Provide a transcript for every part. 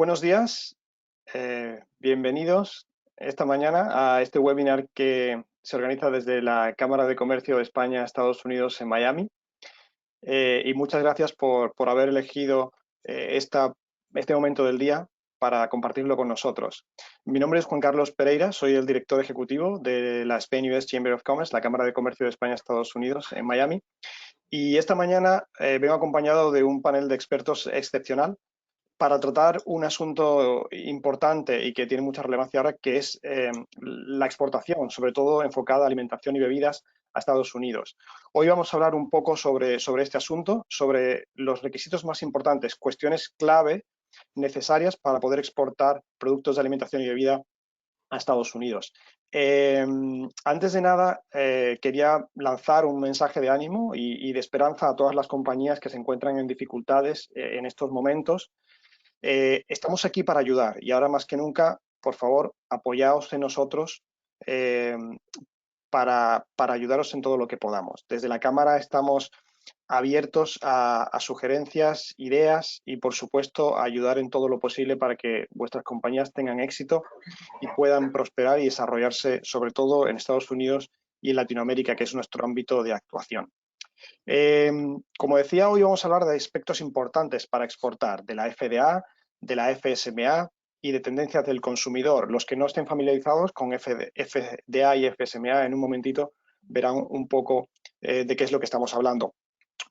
Buenos días, bienvenidos esta mañana a este webinar que se organiza desde la Cámara de Comercio de España-Estados Unidos en Miami. Y muchas gracias por haber elegido este momento del día para compartirlo con nosotros. Mi nombre es Juan Carlos Pereira, soy el director ejecutivo de la Spain US Chamber of Commerce, la Cámara de Comercio de España-Estados Unidos en Miami. Y esta mañana vengo acompañado de un panel de expertos excepcional para tratar un asunto importante y que tiene mucha relevancia ahora, que es la exportación, sobre todo enfocada a alimentación y bebidas a Estados Unidos. Hoy vamos a hablar un poco sobre este asunto, sobre los requisitos más importantes, cuestiones clave necesarias para poder exportar productos de alimentación y bebida a Estados Unidos. Antes de nada, quería lanzar un mensaje de ánimo y de esperanza a todas las compañías que se encuentran en dificultades en estos momentos. Estamos aquí para ayudar y ahora más que nunca, por favor, apoyaos en nosotros para ayudaros en todo lo que podamos. Desde la Cámara estamos abiertos a sugerencias, ideas y, por supuesto, a ayudar en todo lo posible para que vuestras compañías tengan éxito y puedan prosperar y desarrollarse, sobre todo en Estados Unidos y en Latinoamérica, que es nuestro ámbito de actuación. Como decía, hoy vamos a hablar de aspectos importantes para exportar, de la FDA, de la FSMA y de tendencias del consumidor. Los que no estén familiarizados con FDA y FSMA, en un momentito verán un poco de qué es lo que estamos hablando.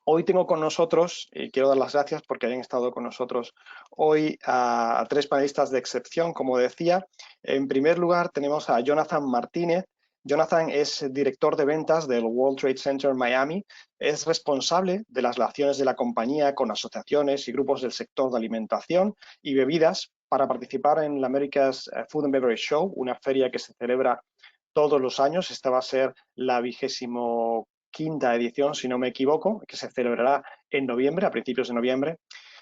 Hoy tengo con nosotros, y quiero dar las gracias porque hayan estado con nosotros hoy, a tres panelistas de excepción, como decía. En primer lugar, tenemos a Jonathan Martínez. Jonathan es director de ventas del World Trade Center Miami. Es responsable de las relaciones de la compañía con asociaciones y grupos del sector de alimentación y bebidas para participar en la America's Food and Beverage Show, una feria que se celebra todos los años. Esta va a ser la 25ª edición, si no me equivoco, que se celebrará en noviembre, a principios de noviembre.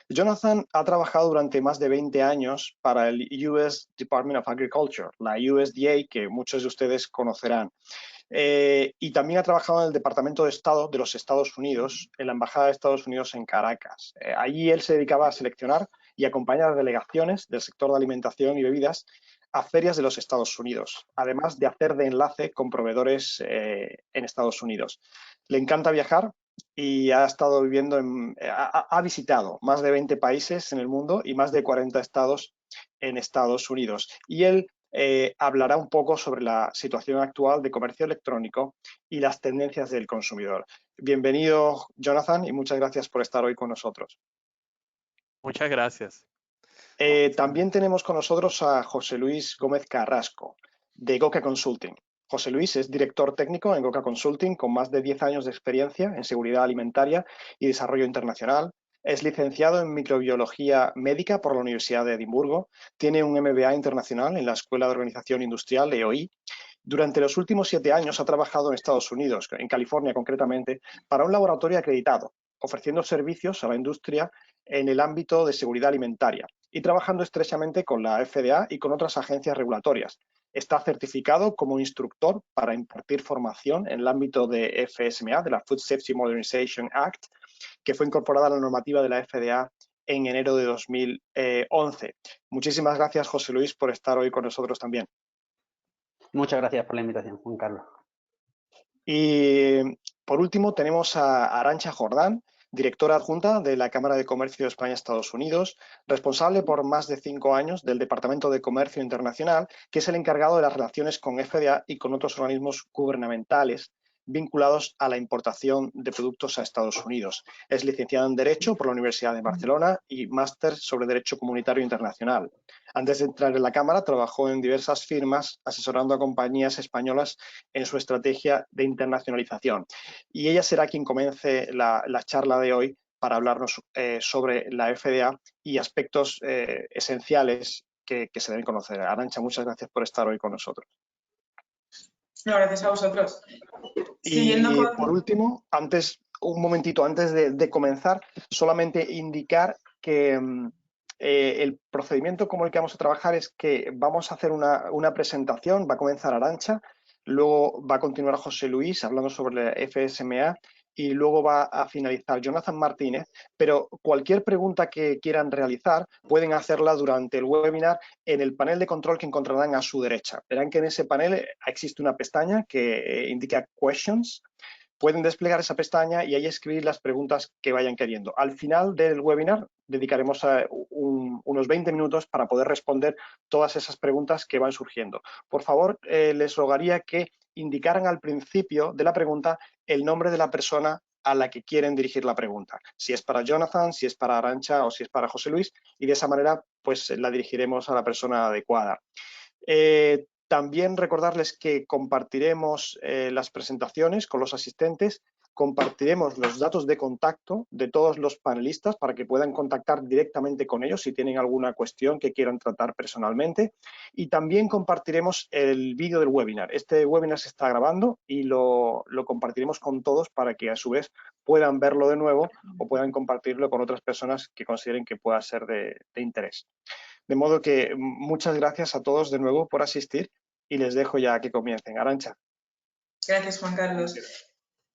Jonathan ha trabajado durante más de 20 años para el US Department of Agriculture, la USDA, que muchos de ustedes conocerán. Y también ha trabajado en el Departamento de Estado de los Estados Unidos, en la Embajada de Estados Unidos en Caracas. Allí él se dedicaba a seleccionar y acompañar a delegaciones del sector de alimentación y bebidas a ferias de los Estados Unidos, además de hacer de enlace con proveedores en Estados Unidos. Le encanta viajar y ha estado viviendo ha visitado más de 20 países en el mundo y más de 40 estados en Estados Unidos. Y él hablará un poco sobre la situación actual de comercio electrónico y las tendencias del consumidor. Bienvenido, Jonathan, y muchas gracias por estar hoy con nosotros. Muchas gracias. También tenemos con nosotros a José Luis Gómez Carrasco, de Goca Consulting. José Luis es director técnico en Goca Consulting con más de 10 años de experiencia en seguridad alimentaria y desarrollo internacional. Es licenciado en microbiología médica por la Universidad de Edimburgo. Tiene un MBA internacional en la Escuela de Organización Industrial, EOI. Durante los últimos 7 años ha trabajado en Estados Unidos, en California concretamente, para un laboratorio acreditado, ofreciendo servicios a la industria en el ámbito de seguridad alimentaria y trabajando estrechamente con la FDA y con otras agencias regulatorias. Está certificado como instructor para impartir formación en el ámbito de FSMA, de la Food Safety Modernization Act, que fue incorporada a la normativa de la FDA en enero de 2011. Muchísimas gracias, José Luis, por estar hoy con nosotros también. Muchas gracias por la invitación, Juan Carlos. Y por último tenemos a Arantxa Jordán, directora adjunta de la Cámara de Comercio de España-Estados Unidos, responsable por más de 5 años del Departamento de Comercio Internacional, que es el encargado de las relaciones con FDA y con otros organismos gubernamentales vinculados a la importación de productos a Estados Unidos. Es licenciada en Derecho por la Universidad de Barcelona y máster sobre Derecho Comunitario Internacional. Antes de entrar en la Cámara, trabajó en diversas firmas asesorando a compañías españolas en su estrategia de internacionalización. Y ella será quien comience la charla de hoy para hablarnos sobre la FDA y aspectos esenciales que se deben conocer. Arantxa, muchas gracias por estar hoy con nosotros. No, gracias a vosotros. Y por último, un momentito antes de comenzar, solamente indicar que el procedimiento como el que vamos a trabajar es que vamos a hacer una presentación, va a comenzar Arantxa, luego va a continuar José Luis hablando sobre la FSMA y luego va a finalizar Jonathan Martínez, pero cualquier pregunta que quieran realizar pueden hacerla durante el webinar en el panel de control que encontrarán a su derecha. Verán que en ese panel existe una pestaña que indica Questions. Pueden desplegar esa pestaña y ahí escribir las preguntas que vayan queriendo. Al final del webinar dedicaremos unos 20 minutos para poder responder todas esas preguntas que van surgiendo. Por favor, les rogaría que indicaran al principio de la pregunta el nombre de la persona a la que quieren dirigir la pregunta. Si es para Jonathan, si es para Arantxa o si es para José Luis, y de esa manera pues la dirigiremos a la persona adecuada. También recordarles que compartiremos las presentaciones con los asistentes, compartiremos los datos de contacto de todos los panelistas para que puedan contactar directamente con ellos si tienen alguna cuestión que quieran tratar personalmente, y también compartiremos el vídeo del webinar. Este webinar se está grabando y lo compartiremos con todos para que a su vez puedan verlo de nuevo o puedan compartirlo con otras personas que consideren que pueda ser de interés. De modo que muchas gracias a todos de nuevo por asistir y les dejo ya que comiencen. Arantxa. Gracias, Juan Carlos.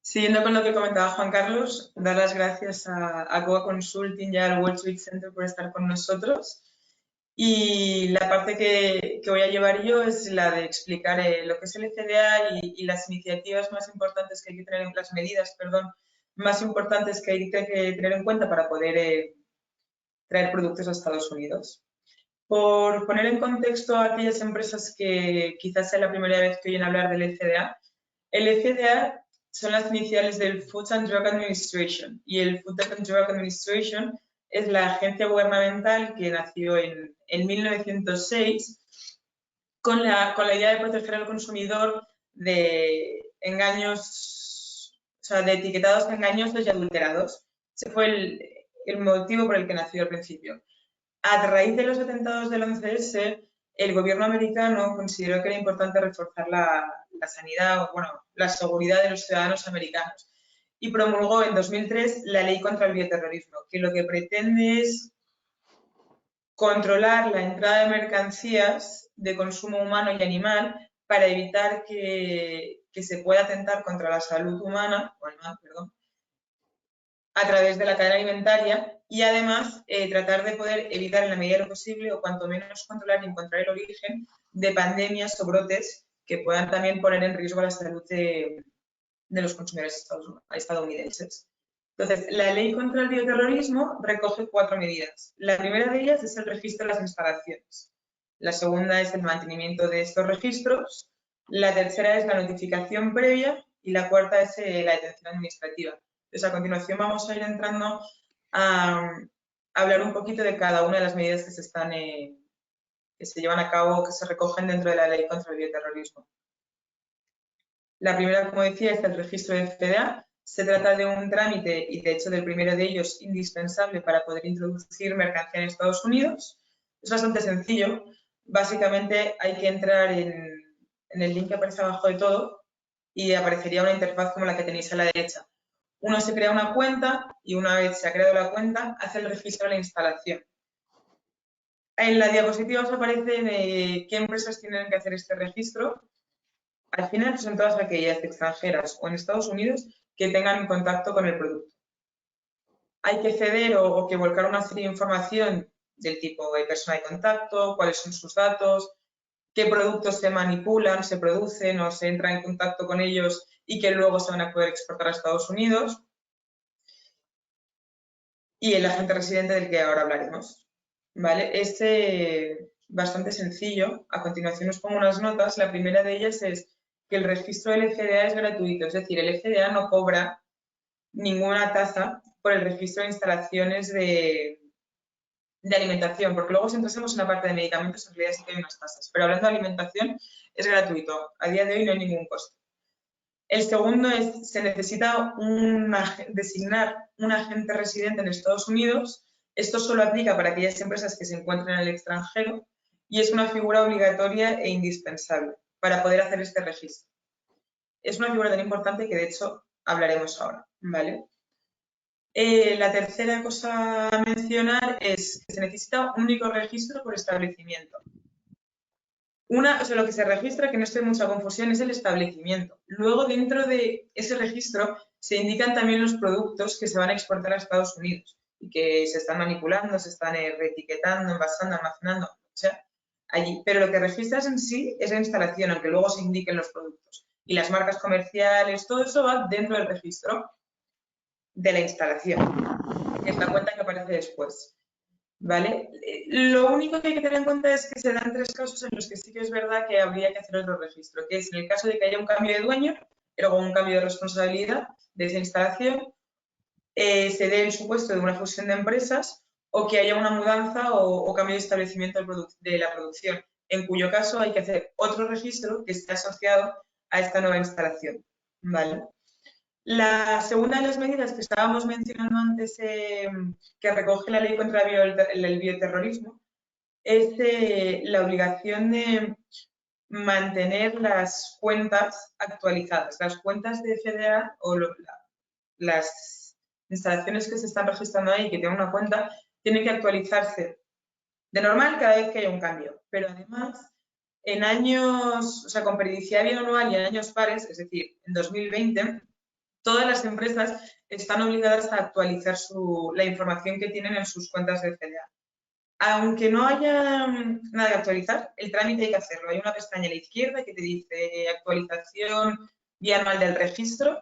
Siguiendo con lo que comentaba Juan Carlos, dar las gracias a Coa Consulting y al World Trade Center por estar con nosotros. Y la parte que voy a llevar yo es la de explicar lo que es el FDA y las iniciativas más importantes que hay que tener, las medidas, perdón, más importantes que hay que tener en cuenta para poder traer productos a Estados Unidos. Por poner en contexto a aquellas empresas que quizás sea la primera vez que oyen hablar del FDA, el FDA son las iniciales del Food and Drug Administration, y el Food and Drug Administration es la agencia gubernamental que nació en 1906 con la idea de proteger al consumidor de engaños, o sea, de etiquetados engañosos y adulterados. Ese fue el motivo por el que nació al principio. A raíz de los atentados del 11S, el gobierno americano consideró que era importante reforzar la sanidad, o bueno, la seguridad de los ciudadanos americanos, y promulgó en 2003 la Ley contra el Bioterrorismo, que lo que pretende es controlar la entrada de mercancías de consumo humano y animal para evitar que se pueda atentar contra la salud humana, a través de la cadena alimentaria, y además tratar de poder evitar en la medida de lo posible, o cuanto menos controlar y encontrar el origen de pandemias o brotes que puedan también poner en riesgo la salud de los consumidores estadounidenses. Entonces, la ley contra el bioterrorismo recoge 4 medidas. La primera de ellas es el registro de las instalaciones. La segunda es el mantenimiento de estos registros. La tercera es la notificación previa y la cuarta es la detención administrativa. Entonces, a continuación vamos a ir entrando a hablar un poquito de cada una de las medidas que se llevan a cabo, que se recogen dentro de la ley contra el bioterrorismo. La primera, como decía, es el registro de FDA. Se trata de un trámite, y de hecho del primero de ellos, indispensable para poder introducir mercancía en Estados Unidos. Es bastante sencillo. Básicamente hay que entrar en el link que aparece abajo de todo y aparecería una interfaz como la que tenéis a la derecha. Uno se crea una cuenta y una vez se ha creado la cuenta, hace el registro de la instalación. En la diapositiva os aparece qué empresas tienen que hacer este registro. Al final son todas aquellas extranjeras o en Estados Unidos que tengan contacto con el producto. Hay que ceder o que volcar una serie de información del tipo de persona de contacto, cuáles son sus datos, qué productos se manipulan, se producen o se entra en contacto con ellos y que luego se van a poder exportar a Estados Unidos. Y el agente residente del que ahora hablaremos. ¿Vale? Bastante sencillo. A continuación os pongo unas notas. La primera de ellas es que el registro del FDA es gratuito, es decir, el FDA no cobra ninguna tasa por el registro de instalaciones de alimentación, porque luego si entrásemos en la parte de medicamentos en realidad sí que hay unas tasas, pero hablando de alimentación es gratuito. A día de hoy no hay ningún coste. El segundo es, se necesita designar un agente residente en Estados Unidos. Esto solo aplica para aquellas empresas que se encuentren en el extranjero y es una figura obligatoria e indispensable para poder hacer este registro. Es una figura tan importante que de hecho hablaremos ahora, ¿vale? La tercera cosa a mencionar es que se necesita un único registro por establecimiento. Lo que se registra, que no esté mucha confusión, es el establecimiento. Luego, dentro de ese registro, se indican también los productos que se van a exportar a Estados Unidos y que se están manipulando, se están reetiquetando, envasando, almacenando, o sea, allí. Pero lo que registras en sí es la instalación, aunque luego se indiquen los productos. Y las marcas comerciales, todo eso va dentro del registro de la instalación, que es la cuenta que aparece después. ¿Vale? Lo único que hay que tener en cuenta es que se dan 3 casos en los que sí que es verdad que habría que hacer otro registro, que es en el caso de que haya un cambio de dueño, luego un cambio de responsabilidad de esa instalación, se dé el supuesto de una fusión de empresas o que haya una mudanza o cambio de establecimiento de la producción, en cuyo caso hay que hacer otro registro que esté asociado a esta nueva instalación. ¿Vale? La segunda de las medidas que estábamos mencionando antes, que recoge la ley contra el bioterrorismo, es la obligación de mantener las cuentas actualizadas. Las cuentas de FDA o las instalaciones que se están registrando ahí, que tienen una cuenta, tienen que actualizarse de normal cada vez que haya un cambio. Pero además, en años, o sea, con periodicidad bianual y en años pares, es decir, en 2020, todas las empresas están obligadas a actualizar la información que tienen en sus cuentas de FDA. Aunque no haya nada que actualizar, el trámite hay que hacerlo. Hay una pestaña a la izquierda que te dice actualización bianual del registro.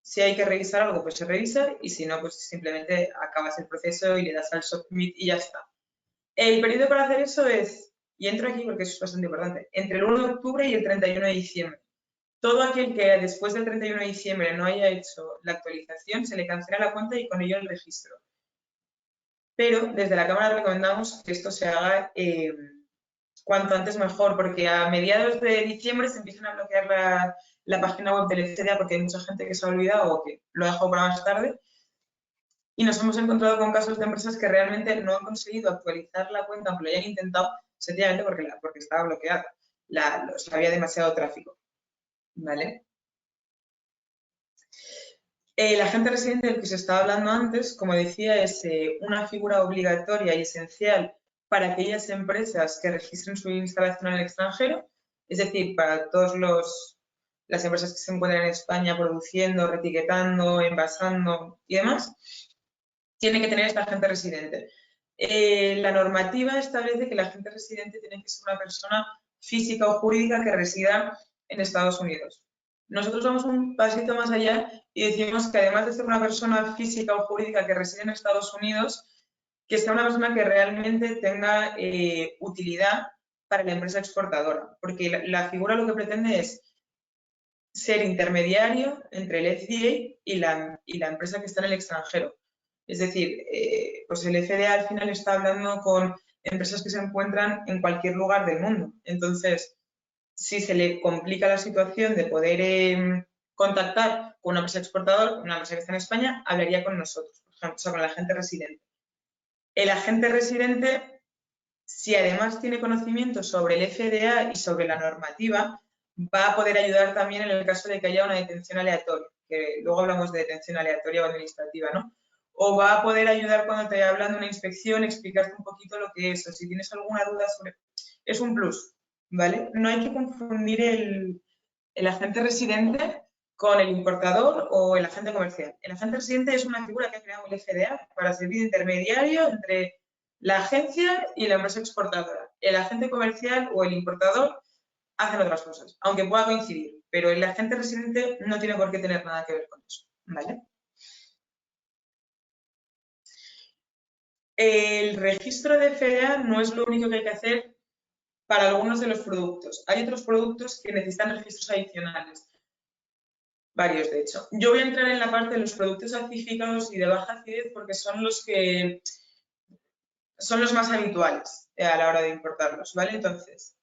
Si hay que revisar algo, pues se revisa y si no, pues simplemente acabas el proceso y le das al submit y ya está. El periodo para hacer eso es, y entro aquí porque eso es bastante importante, entre el 1 de octubre y el 31 de diciembre. Todo aquel que después del 31 de diciembre no haya hecho la actualización, se le cancela la cuenta y con ello el registro. Pero desde la Cámara recomendamos que esto se haga cuanto antes mejor, porque a mediados de diciembre se empiezan a bloquear la página web del FDA porque hay mucha gente que se ha olvidado o que lo ha dejado para más tarde. Y nos hemos encontrado con casos de empresas que realmente no han conseguido actualizar la cuenta, aunque lo hayan intentado, sencillamente porque estaba bloqueada. Había demasiado tráfico. ¿Vale? El agente residente del que se estaba hablando antes, como decía, es una figura obligatoria y esencial para aquellas empresas que registren su instalación en el extranjero, es decir, para todas las empresas que se encuentran en España produciendo, reetiquetando, envasando y demás, tiene que tener este agente residente. La normativa establece que el agente residente tiene que ser una persona física o jurídica que resida en Estados Unidos. Nosotros vamos un pasito más allá y decimos que además de ser una persona física o jurídica que reside en Estados Unidos, que sea una persona que realmente tenga utilidad para la empresa exportadora, porque la figura lo que pretende es ser intermediario entre el FDA y la empresa que está en el extranjero. Es decir, pues el FDA al final está hablando con empresas que se encuentran en cualquier lugar del mundo. Entonces, si se le complica la situación de poder contactar con una empresa exportadora, una empresa que está en España, hablaría con nosotros, por ejemplo, o sea, con el agente residente. El agente residente, si además tiene conocimiento sobre el FDA y sobre la normativa, va a poder ayudar también en el caso de que haya una detención aleatoria, que luego hablamos de detención aleatoria o administrativa, ¿no? O va a poder ayudar cuando te hablan de una inspección, explicarte un poquito lo que es, o si tienes alguna duda sobre... Es un plus, ¿vale? No hay que confundir el agente residente con el importador o el agente comercial. El agente residente es una figura que ha creado el FDA para servir de intermediario entre la agencia y la empresa exportadora. El agente comercial o el importador hacen otras cosas, aunque pueda coincidir, pero el agente residente no tiene por qué tener nada que ver con eso, ¿vale? El registro de FDA no es lo único que hay que hacer para algunos de los productos. Hay otros productos que necesitan registros adicionales. Varios, de hecho. Yo voy a entrar en la parte de los productos acidificados y de baja acidez porque son los más habituales a la hora de importarlos, ¿vale? Entonces,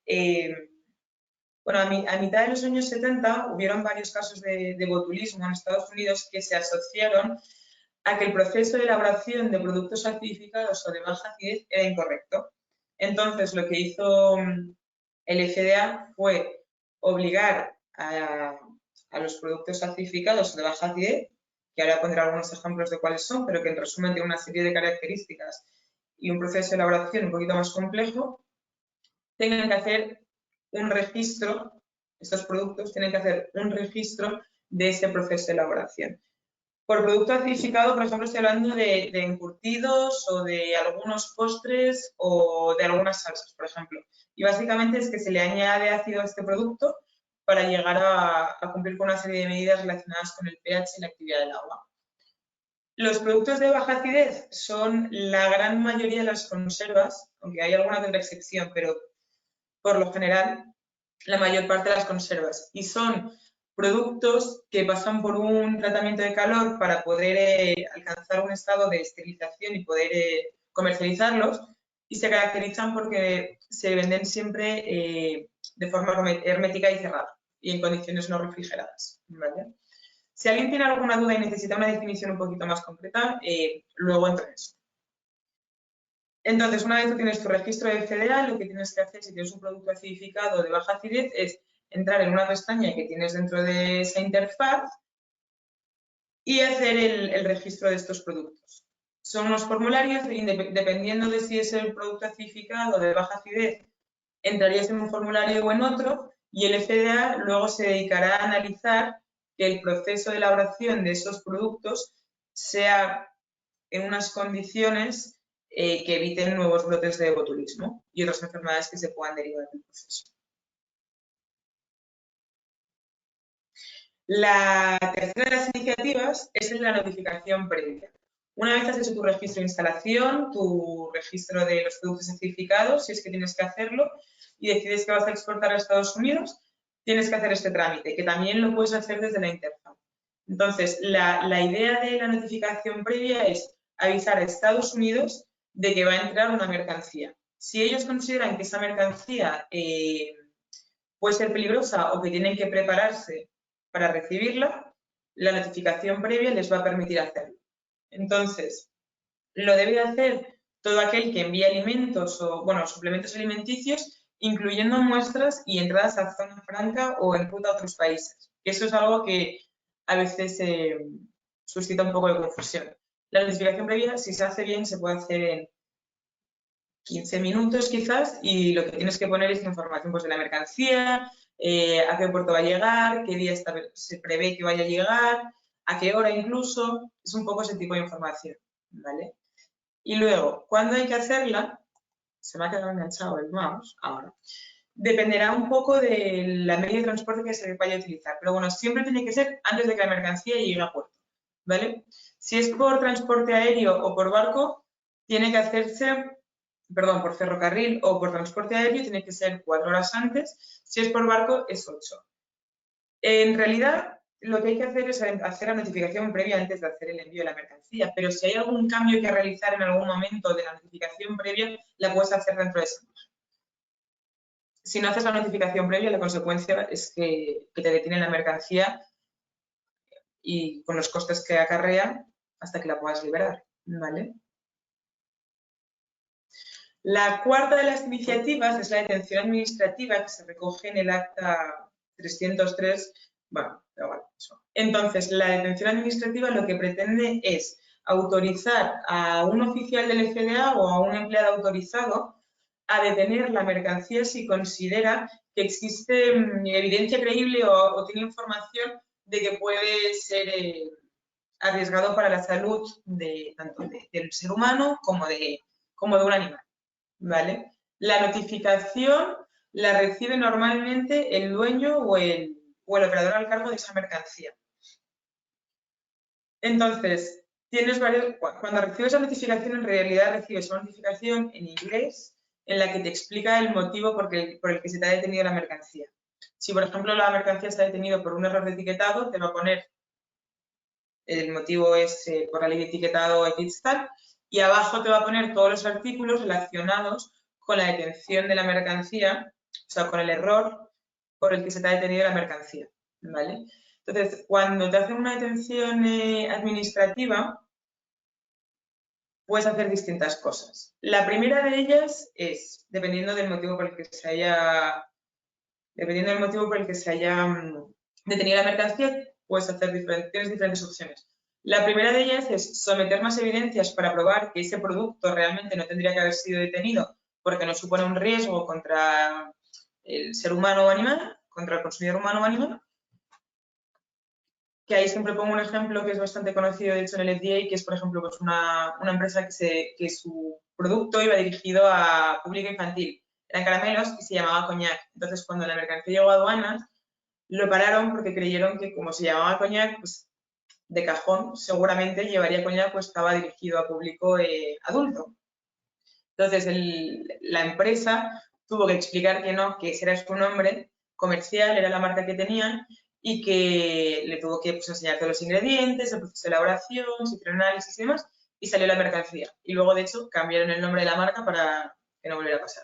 bueno, a mitad de los años 70 hubieron varios casos de botulismo en Estados Unidos que se asociaron a que el proceso de elaboración de productos acidificados o de baja acidez era incorrecto. Entonces, lo que hizo el FDA fue obligar a los productos acidificados de baja acidez, que ahora pondré algunos ejemplos de cuáles son, pero que en resumen tienen una serie de características y un proceso de elaboración un poquito más complejo, tengan que hacer un registro, estos productos tienen que hacer un registro de ese proceso de elaboración. Por producto acidificado, por ejemplo, estoy hablando de encurtidos o de algunos postres o de algunas salsas, por ejemplo. Y básicamente es que se le añade ácido a este producto para llegar a cumplir con una serie de medidas relacionadas con el pH y la actividad del agua. Los productos de baja acidez son la gran mayoría de las conservas, aunque hay alguna que otra excepción, pero por lo general la mayor parte de las conservas. Y son productos que pasan por un tratamiento de calor para poder alcanzar un estado de esterilización y poder comercializarlos, y se caracterizan porque se venden siempre de forma hermética y cerrada y en condiciones no refrigeradas, ¿vale? Si alguien tiene alguna duda y necesita una definición un poquito más concreta, luego entro en eso. Entonces, una vez que tienes tu registro de FDA, lo que tienes que hacer si tienes un producto acidificado de baja acidez es entrar en una pestaña que tienes dentro de esa interfaz y hacer el registro de estos productos. Son unos formularios, dependiendo de si es el producto acidificado de baja acidez, entrarías en un formulario o en otro, y el FDA luego se dedicará a analizar que el proceso de elaboración de esos productos sea en unas condiciones que eviten nuevos brotes de botulismo y otras enfermedades que se puedan derivar del proceso. La tercera de las iniciativas es la notificación previa. Una vez has hecho tu registro de instalación, tu registro de los productos certificados, si es que tienes que hacerlo, y decides que vas a exportar a Estados Unidos, tienes que hacer este trámite, que también lo puedes hacer desde la interfaz. Entonces, la idea de la notificación previa es avisar a Estados Unidos de que va a entrar una mercancía. Si ellos consideran que esa mercancía puede ser peligrosa o que tienen que prepararse para recibirla, la notificación previa les va a permitir hacerlo. Entonces, lo debe hacer todo aquel que envía alimentos o, bueno, suplementos alimenticios, incluyendo muestras y entradas a zona franca o en ruta a otros países. Eso es algo que a veces suscita un poco de confusión. La notificación previa, si se hace bien, se puede hacer en 15 minutos quizás, y lo que tienes que poner es información pues, de la mercancía, a qué puerto va a llegar, qué día se prevé que vaya a llegar, a qué hora incluso, es un poco ese tipo de información, ¿vale? Y luego, ¿cuándo hay que hacerla? Se me ha quedado enganchado el mouse ahora. Dependerá un poco de la medio de transporte que se vaya a utilizar, pero bueno, siempre tiene que ser antes de que la mercancía llegue a puerto, ¿vale? Si es por transporte aéreo o por barco, tiene que hacerse, perdón, por ferrocarril o por transporte aéreo, tiene que ser 4 horas antes. Si es por barco, es 8. En realidad, lo que hay que hacer es hacer la notificación previa antes de hacer el envío de la mercancía, pero si hay algún cambio que realizar en algún momento de la notificación previa, la puedes hacer dentro de esa margen. Si no haces la notificación previa, la consecuencia es que te detienen la mercancía y con los costes que acarrea hasta que la puedas liberar, ¿vale? La cuarta de las iniciativas es la detención administrativa que se recoge en el acta 303. Bueno, da igual, eso. Entonces, la detención administrativa lo que pretende es autorizar a un oficial del FDA o a un empleado autorizado a detener la mercancía si considera que existe evidencia creíble o tiene información de que puede ser arriesgado para la salud tanto del ser humano como de un animal, ¿vale? La notificación la recibe normalmente el dueño o el operador al cargo de esa mercancía. Entonces, cuando recibes la notificación, en realidad recibes una notificación en inglés en la que te explica el motivo por el que se te ha detenido la mercancía. Si, por ejemplo, la mercancía se ha detenido por un error de etiquetado, te va a poner, el motivo es por la ley de etiquetado X tal, y abajo te va a poner todos los artículos relacionados con la detención de la mercancía, o sea, con el error por el que se te ha detenido la mercancía, ¿vale? Entonces, cuando te hacen una detención administrativa, puedes hacer distintas cosas. La primera de ellas es, dependiendo del motivo por el que se haya detenido la mercancía, tienes diferentes opciones. La primera de ellas es someter más evidencias para probar que ese producto realmente no tendría que haber sido detenido porque no supone un riesgo contra el ser humano o animal, contra el consumidor humano o animal. Que ahí siempre pongo un ejemplo que es bastante conocido, de hecho, en el FDA, que es, por ejemplo, pues una empresa que su producto iba dirigido a público infantil. Eran caramelos y se llamaba coñac. Entonces, cuando la mercancía llegó a aduanas, lo pararon porque creyeron que, como se llamaba coñac, pues de cajón seguramente llevaría coñac, pues estaba dirigido a público adulto. Entonces, la empresa tuvo que explicar que no, que ese era su nombre comercial, era la marca que tenían, y que le tuvo que, pues, enseñar todos los ingredientes, el proceso de elaboración, se hicieron análisis y demás, y salió la mercancía. Y luego, de hecho, cambiaron el nombre de la marca para que no volviera a pasar.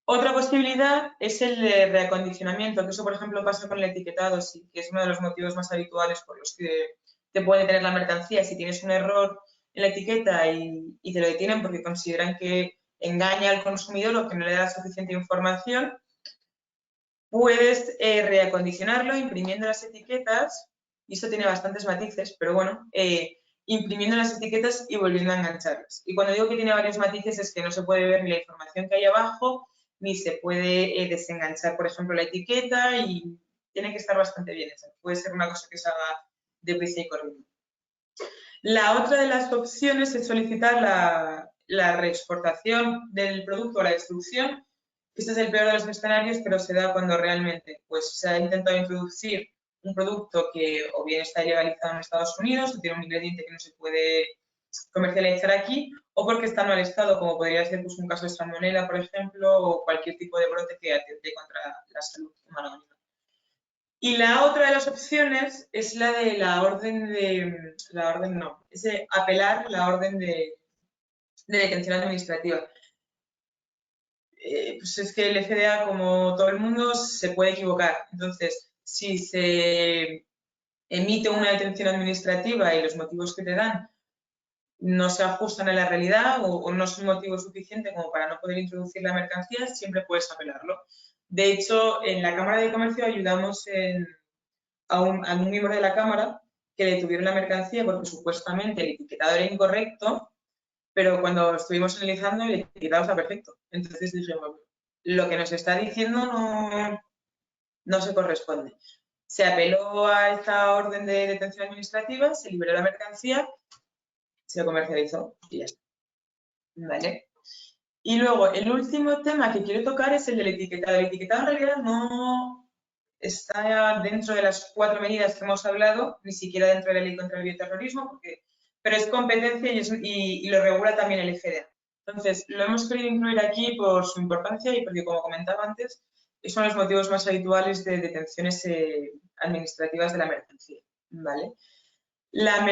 Otra posibilidad es el de reacondicionamiento, que eso, por ejemplo, pasa con el etiquetado, sí, que es uno de los motivos más habituales por los que te puede tener la mercancía. Si tienes un error en la etiqueta y te lo detienen porque consideran que engaña al consumidor o que no le da suficiente información, puedes reacondicionarlo imprimiendo las etiquetas, y eso tiene bastantes matices, pero bueno, imprimiendo las etiquetas y volviendo a engancharlas. Y cuando digo que tiene varios matices es que no se puede ver ni la información que hay abajo, ni se puede desenganchar, por ejemplo, la etiqueta, y tiene que estar bastante bien hecha. Puede ser una cosa que se haga deprisa y corriendo. La otra de las opciones es solicitar la reexportación del producto o la destrucción. Este es el peor de los escenarios, pero se da cuando realmente pues, se ha intentado introducir un producto que o bien está ilegalizado en Estados Unidos, o tiene un ingrediente que no se puede comercializar aquí, o porque está en mal estado, como podría ser pues, un caso de salmonela, por ejemplo, o cualquier tipo de brote que atente contra la salud humana o animal. Y la otra de las opciones es la de es de apelar la orden de detención administrativa. Pues es que el FDA, como todo el mundo, se puede equivocar. Entonces, si se emite una detención administrativa y los motivos que te dan no se ajustan a la realidad o no son motivos suficientes como para no poder introducir la mercancía, siempre puedes apelarlo. De hecho, en la Cámara de Comercio ayudamos a un miembro de la Cámara que detuvieron la mercancía porque supuestamente el etiquetado era incorrecto, pero cuando estuvimos analizando el etiquetado está perfecto. Entonces dijimos, lo que nos está diciendo no se corresponde. Se apeló a esta orden de detención administrativa, se liberó la mercancía, se comercializó y ya está. ¿Vale? Y luego, el último tema que quiero tocar es el del etiquetado. El etiquetado en realidad no está dentro de las 4 medidas que hemos hablado, ni siquiera dentro de la ley contra el bioterrorismo, pero es competencia y lo regula también el FDA. Entonces, lo hemos querido incluir aquí por su importancia y porque, como comentaba antes, son los motivos más habituales de detenciones administrativas de la mercancía. ¿Vale? La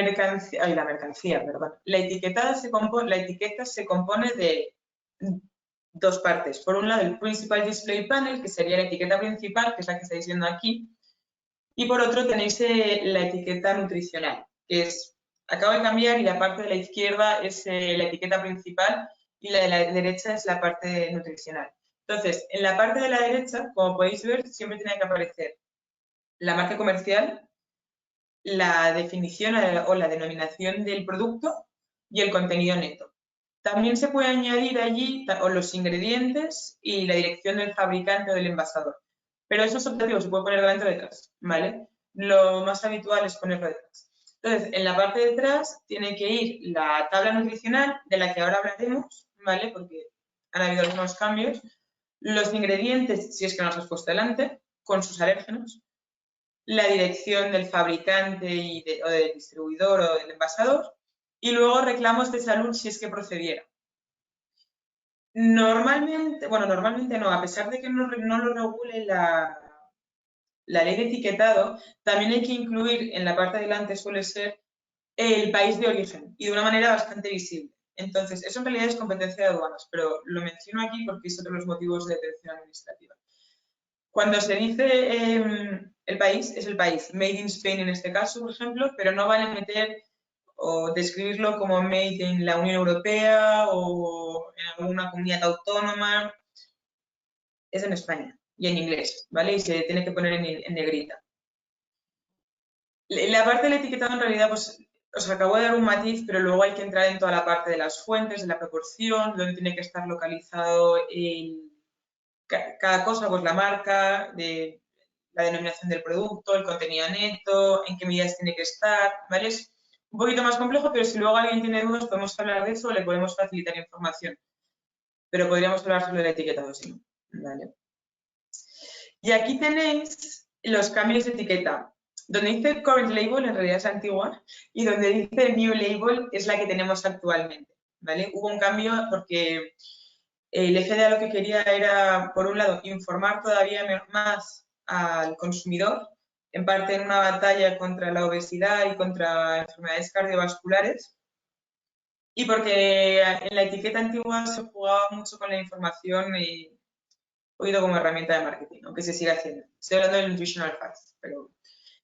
etiqueta se compone de 2 partes. Por un lado, el Principal Display Panel, que sería la etiqueta principal, que es la que estáis viendo aquí. Y por otro tenéis la etiqueta nutricional, que es, acabo de cambiar, y la parte de la izquierda es la etiqueta principal y la de la derecha es la parte nutricional. Entonces, en la parte de la derecha, como podéis ver, siempre tiene que aparecer la marca comercial, la definición o la denominación del producto y el contenido neto. También se puede añadir allí los ingredientes y la dirección del fabricante o del envasador. Pero eso es optativo, se puede poner delante o detrás, ¿vale? Lo más habitual es ponerlo detrás. Entonces, en la parte de atrás tiene que ir la tabla nutricional, de la que ahora hablaremos, ¿vale? Porque han habido algunos cambios. Los ingredientes, si es que no los has puesto delante, con sus alérgenos. La dirección del fabricante o del distribuidor o del envasador. Y luego reclamos de salud si es que procediera. Normalmente no, a pesar de que no lo regule la ley de etiquetado, también hay que incluir en la parte de delante, suele ser el país de origen y de una manera bastante visible. Entonces, eso en realidad es competencia de aduanas, pero lo menciono aquí porque es otro de los motivos de detención administrativa. Cuando se dice el país, es el país, Made in Spain en este caso, por ejemplo, pero no vale meter o describirlo como made en la Unión Europea o en alguna comunidad autónoma. Es en España y en inglés, ¿vale? Y se tiene que poner en negrita. La parte del etiquetado en realidad, pues os acabo de dar un matiz, pero luego hay que entrar en toda la parte de las fuentes, de la proporción, donde tiene que estar localizado cada cosa, pues la marca, la denominación del producto, el contenido neto, en qué medidas tiene que estar, ¿vale? Es un poquito más complejo, pero si luego alguien tiene dudas podemos hablar de eso o le podemos facilitar información. Pero podríamos hablar sobre el etiquetado, sí, ¿vale? Y aquí tenéis los cambios de etiqueta. Donde dice Current Label en realidad es antigua y donde dice New Label es la que tenemos actualmente, ¿vale? Hubo un cambio porque el FDA lo que quería era, por un lado, informar todavía más al consumidor, en parte en una batalla contra la obesidad y contra enfermedades cardiovasculares, y porque en la etiqueta antigua se jugaba mucho con la información y oído como herramienta de marketing, aunque se sigue haciendo. Estoy hablando del Nutritional Facts. Pero...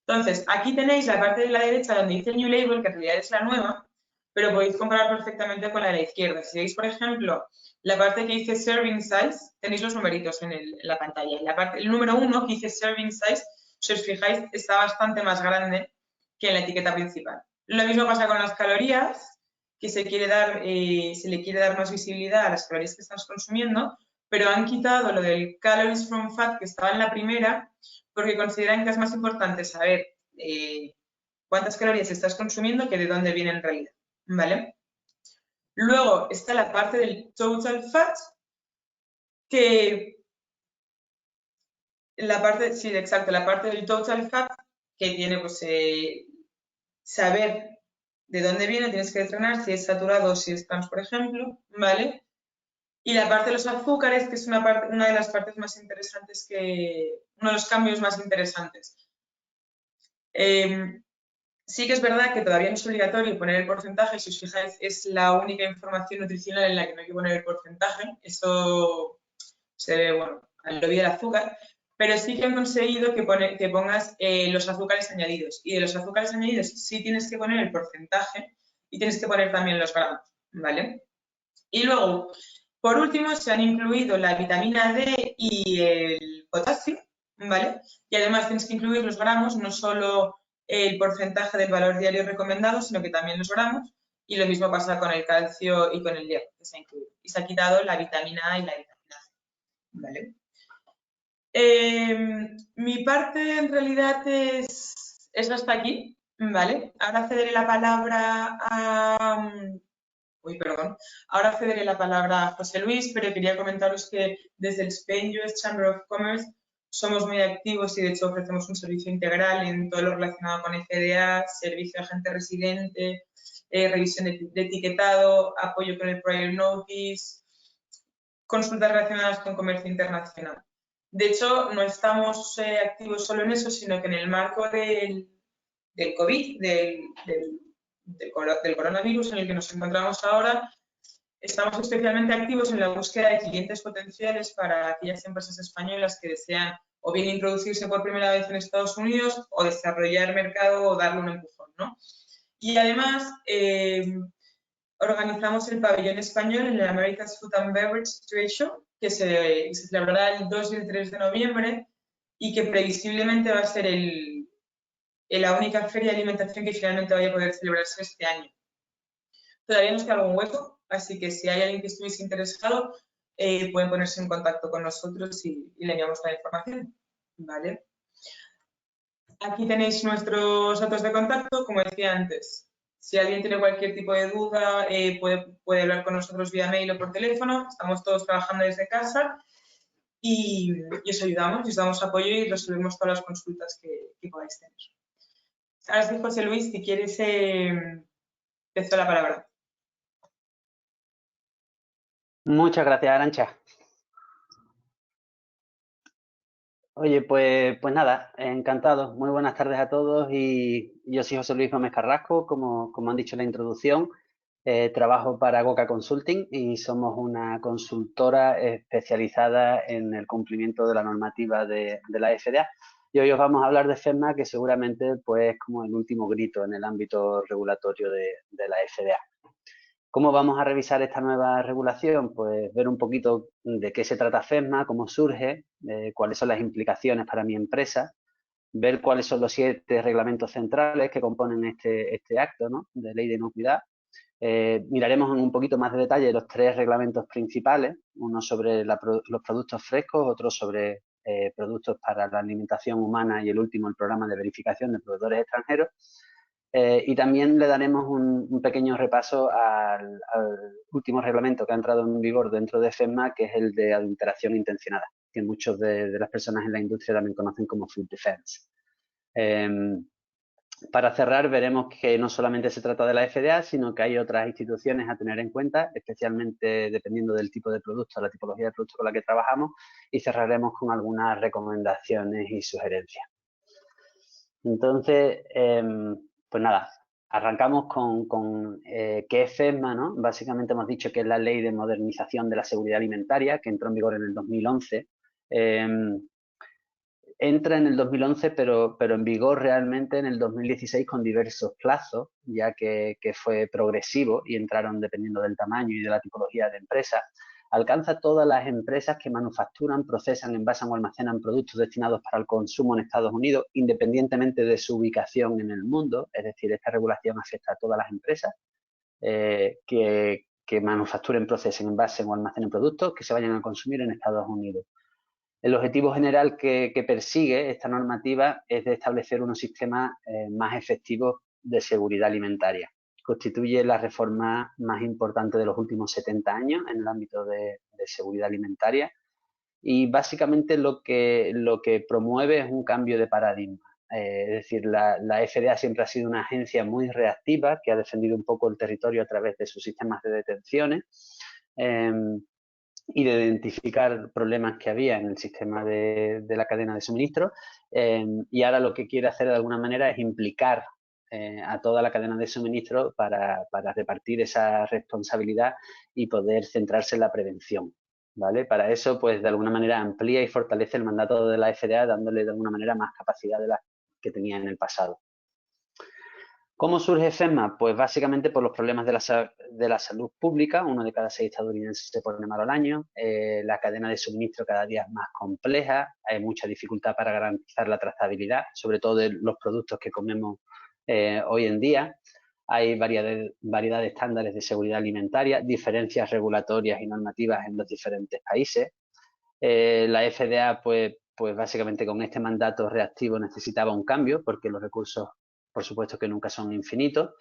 Entonces, aquí tenéis la parte de la derecha donde dice New Label, que en realidad es la nueva, pero podéis comparar perfectamente con la de la izquierda. Si veis, por ejemplo, la parte que dice Serving Size, tenéis los numeritos en la pantalla. El número 1 que dice Serving Size, si os fijáis, está bastante más grande que en la etiqueta principal. Lo mismo pasa con las calorías, que se le quiere dar más visibilidad a las calorías que estamos consumiendo, pero han quitado lo del calories from fat que estaba en la primera porque consideran que es más importante saber cuántas calorías estás consumiendo que de dónde viene en realidad, ¿vale? Luego está la parte del total fat, que la parte del total fat que tiene pues saber de dónde viene, tienes que determinar si es saturado o si es trans, por ejemplo, ¿vale? Y la parte de los azúcares, que es una de las partes más interesantes uno de los cambios más interesantes. Sí que es verdad que todavía no es obligatorio poner el porcentaje, si os fijáis, es la única información nutricional en la que no hay que poner el porcentaje. Eso se ve, bueno, al lobby del azúcar, pero sí que han conseguido que pongas los azúcares añadidos. Y de los azúcares añadidos sí tienes que poner el porcentaje y tienes que poner también los gramos, ¿vale? Y luego, por último, se han incluido la vitamina D y el potasio, ¿vale? Y además tienes que incluir los gramos, no solo el porcentaje del valor diario recomendado, sino que también los gramos. Y lo mismo pasa con el calcio y con el hierro, que se ha incluido. Y se ha quitado la vitamina A y la vitamina C, ¿vale? Mi parte en realidad es hasta aquí, ¿vale? Ahora cederé la palabra a... Ahora cederé la palabra a José Luis, pero quería comentaros que desde el Spain US Chamber of Commerce somos muy activos y de hecho ofrecemos un servicio integral en todo lo relacionado con FDA, servicio de agente residente, revisión de etiquetado, apoyo con el prior notice, consultas relacionadas con comercio internacional. De hecho, no estamos activos solo en eso, sino que en el marco del COVID, del coronavirus en el que nos encontramos ahora, estamos especialmente activos en la búsqueda de clientes potenciales para aquellas empresas españolas que desean o bien introducirse por primera vez en Estados Unidos o desarrollar mercado o darle un empujón, ¿no? Y además, organizamos el pabellón español en el America's Food and Beverage Trade Show, que se celebrará el 2 y el 3 de noviembre y que previsiblemente va a ser la única feria de alimentación que finalmente vaya a poder celebrarse este año. Todavía nos queda algún hueco, así que si hay alguien que estuviese interesado, pueden ponerse en contacto con nosotros y le enviamos la información, ¿vale? Aquí tenéis nuestros datos de contacto, como decía antes. Si alguien tiene cualquier tipo de duda, puede hablar con nosotros vía mail o por teléfono. Estamos todos trabajando desde casa y os ayudamos, os damos apoyo y resolvemos todas las consultas que podáis tener. Ahora sí, José Luis, si quieres, te cedo la palabra. Muchas gracias, Arantxa. Oye, pues nada, encantado. Muy buenas tardes a todos y yo soy José Luis Gómez Carrasco, como han dicho en la introducción. Trabajo para Goca Consulting y somos una consultora especializada en el cumplimiento de la normativa de la FDA. Y hoy os vamos a hablar de FEMA, que seguramente pues, es como el último grito en el ámbito regulatorio de la FDA. ¿Cómo vamos a revisar esta nueva regulación? Pues ver un poquito de qué se trata FEMA, cómo surge, cuáles son las implicaciones para mi empresa, ver cuáles son los 7 reglamentos centrales que componen este acto, ¿no?, de ley de inocuidad, Miraremos en un poquito más de detalle los 3 reglamentos principales, uno sobre los productos frescos, otro sobre productos para la alimentación humana y el último el programa de verificación de proveedores extranjeros. Y también le daremos un pequeño repaso al último reglamento que ha entrado en vigor dentro de FEMA, que es el de adulteración intencionada, que muchos de las personas en la industria también conocen como food defense. Para cerrar, veremos que no solamente se trata de la FDA, sino que hay otras instituciones a tener en cuenta, especialmente dependiendo del tipo de producto, la tipología de producto con la que trabajamos, y cerraremos con algunas recomendaciones y sugerencias. Entonces, pues nada, arrancamos con qué es FEMA, ¿no? Básicamente hemos dicho que es la Ley de Modernización de la Seguridad Alimentaria, que entró en vigor en el 2011. Entra en el 2011, pero en vigor realmente en el 2016 con diversos plazos, ya que fue progresivo y entraron dependiendo del tamaño y de la tipología de empresa. Alcanza todas las empresas que manufacturan, procesan, envasan o almacenan productos destinados para el consumo en Estados Unidos, independientemente de su ubicación en el mundo. Es decir, esta regulación afecta a todas las empresas que manufacturen, procesen, envasen o almacenen productos que se vayan a consumir en Estados Unidos. El objetivo general que persigue esta normativa es de establecer unos sistemas más efectivos de seguridad alimentaria. Constituye la reforma más importante de los últimos 70 años en el ámbito de seguridad alimentaria y básicamente lo que promueve es un cambio de paradigma. Es decir, la FDA siempre ha sido una agencia muy reactiva que ha defendido un poco el territorio a través de sus sistemas de detenciones y de identificar problemas que había en el sistema de la cadena de suministro y ahora lo que quiere hacer de alguna manera es implicar a toda la cadena de suministro para repartir esa responsabilidad y poder centrarse en la prevención, ¿vale? Para eso, pues de alguna manera amplía y fortalece el mandato de la FDA dándole de alguna manera más capacidad de la que tenía en el pasado. ¿Cómo surge FEMA? Pues básicamente por los problemas de la salud pública. 1 de cada 6 estadounidenses se pone malo al año. La cadena de suministro cada día es más compleja. Hay mucha dificultad para garantizar la trazabilidad, sobre todo de los productos que comemos hoy en día. Hay variedad de estándares de seguridad alimentaria, diferencias regulatorias y normativas en los diferentes países. La FDA, pues básicamente con este mandato reactivo necesitaba un cambio porque los recursos, por supuesto que nunca son infinitos,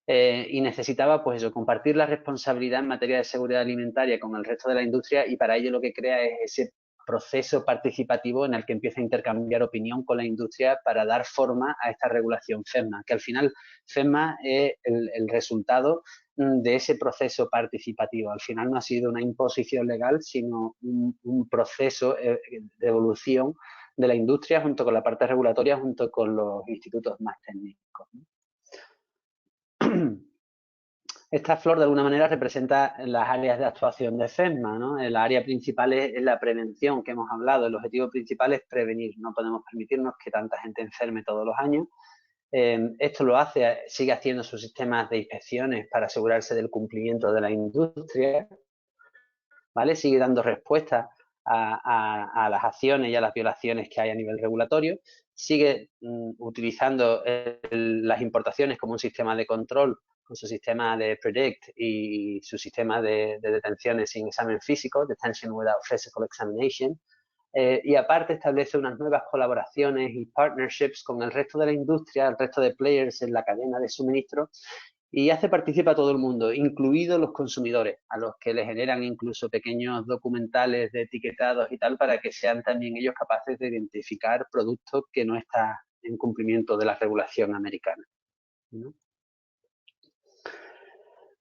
y necesitaba pues eso, compartir la responsabilidad en materia de seguridad alimentaria con el resto de la industria y para ello lo que crea es ese proceso participativo en el que empieza a intercambiar opinión con la industria para dar forma a esta regulación FEMA, que al final FEMA es el resultado de ese proceso participativo. Al final no ha sido una imposición legal, sino un proceso de evolución de la industria junto con la parte regulatoria, junto con los institutos más técnicos. Esta flor de alguna manera representa las áreas de actuación de FEMA, ¿no? El área principal es la prevención que hemos hablado. El objetivo principal es prevenir. No podemos permitirnos que tanta gente enferme todos los años. Esto lo hace, sigue haciendo sus sistemas de inspecciones para asegurarse del cumplimiento de la industria, ¿vale? Sigue dando respuesta a las acciones y a las violaciones que hay a nivel regulatorio. Sigue utilizando las importaciones como un sistema de control con su sistema de Predict y su sistema de detenciones sin examen físico, Detention Without Physical Examination, y aparte establece unas nuevas colaboraciones y partnerships con el resto de la industria, el resto de players en la cadena de suministro y hace participar a todo el mundo, incluidos los consumidores, a los que le generan incluso pequeños documentales de etiquetados y tal para que sean también ellos capaces de identificar productos que no están en cumplimiento de la regulación americana, ¿no?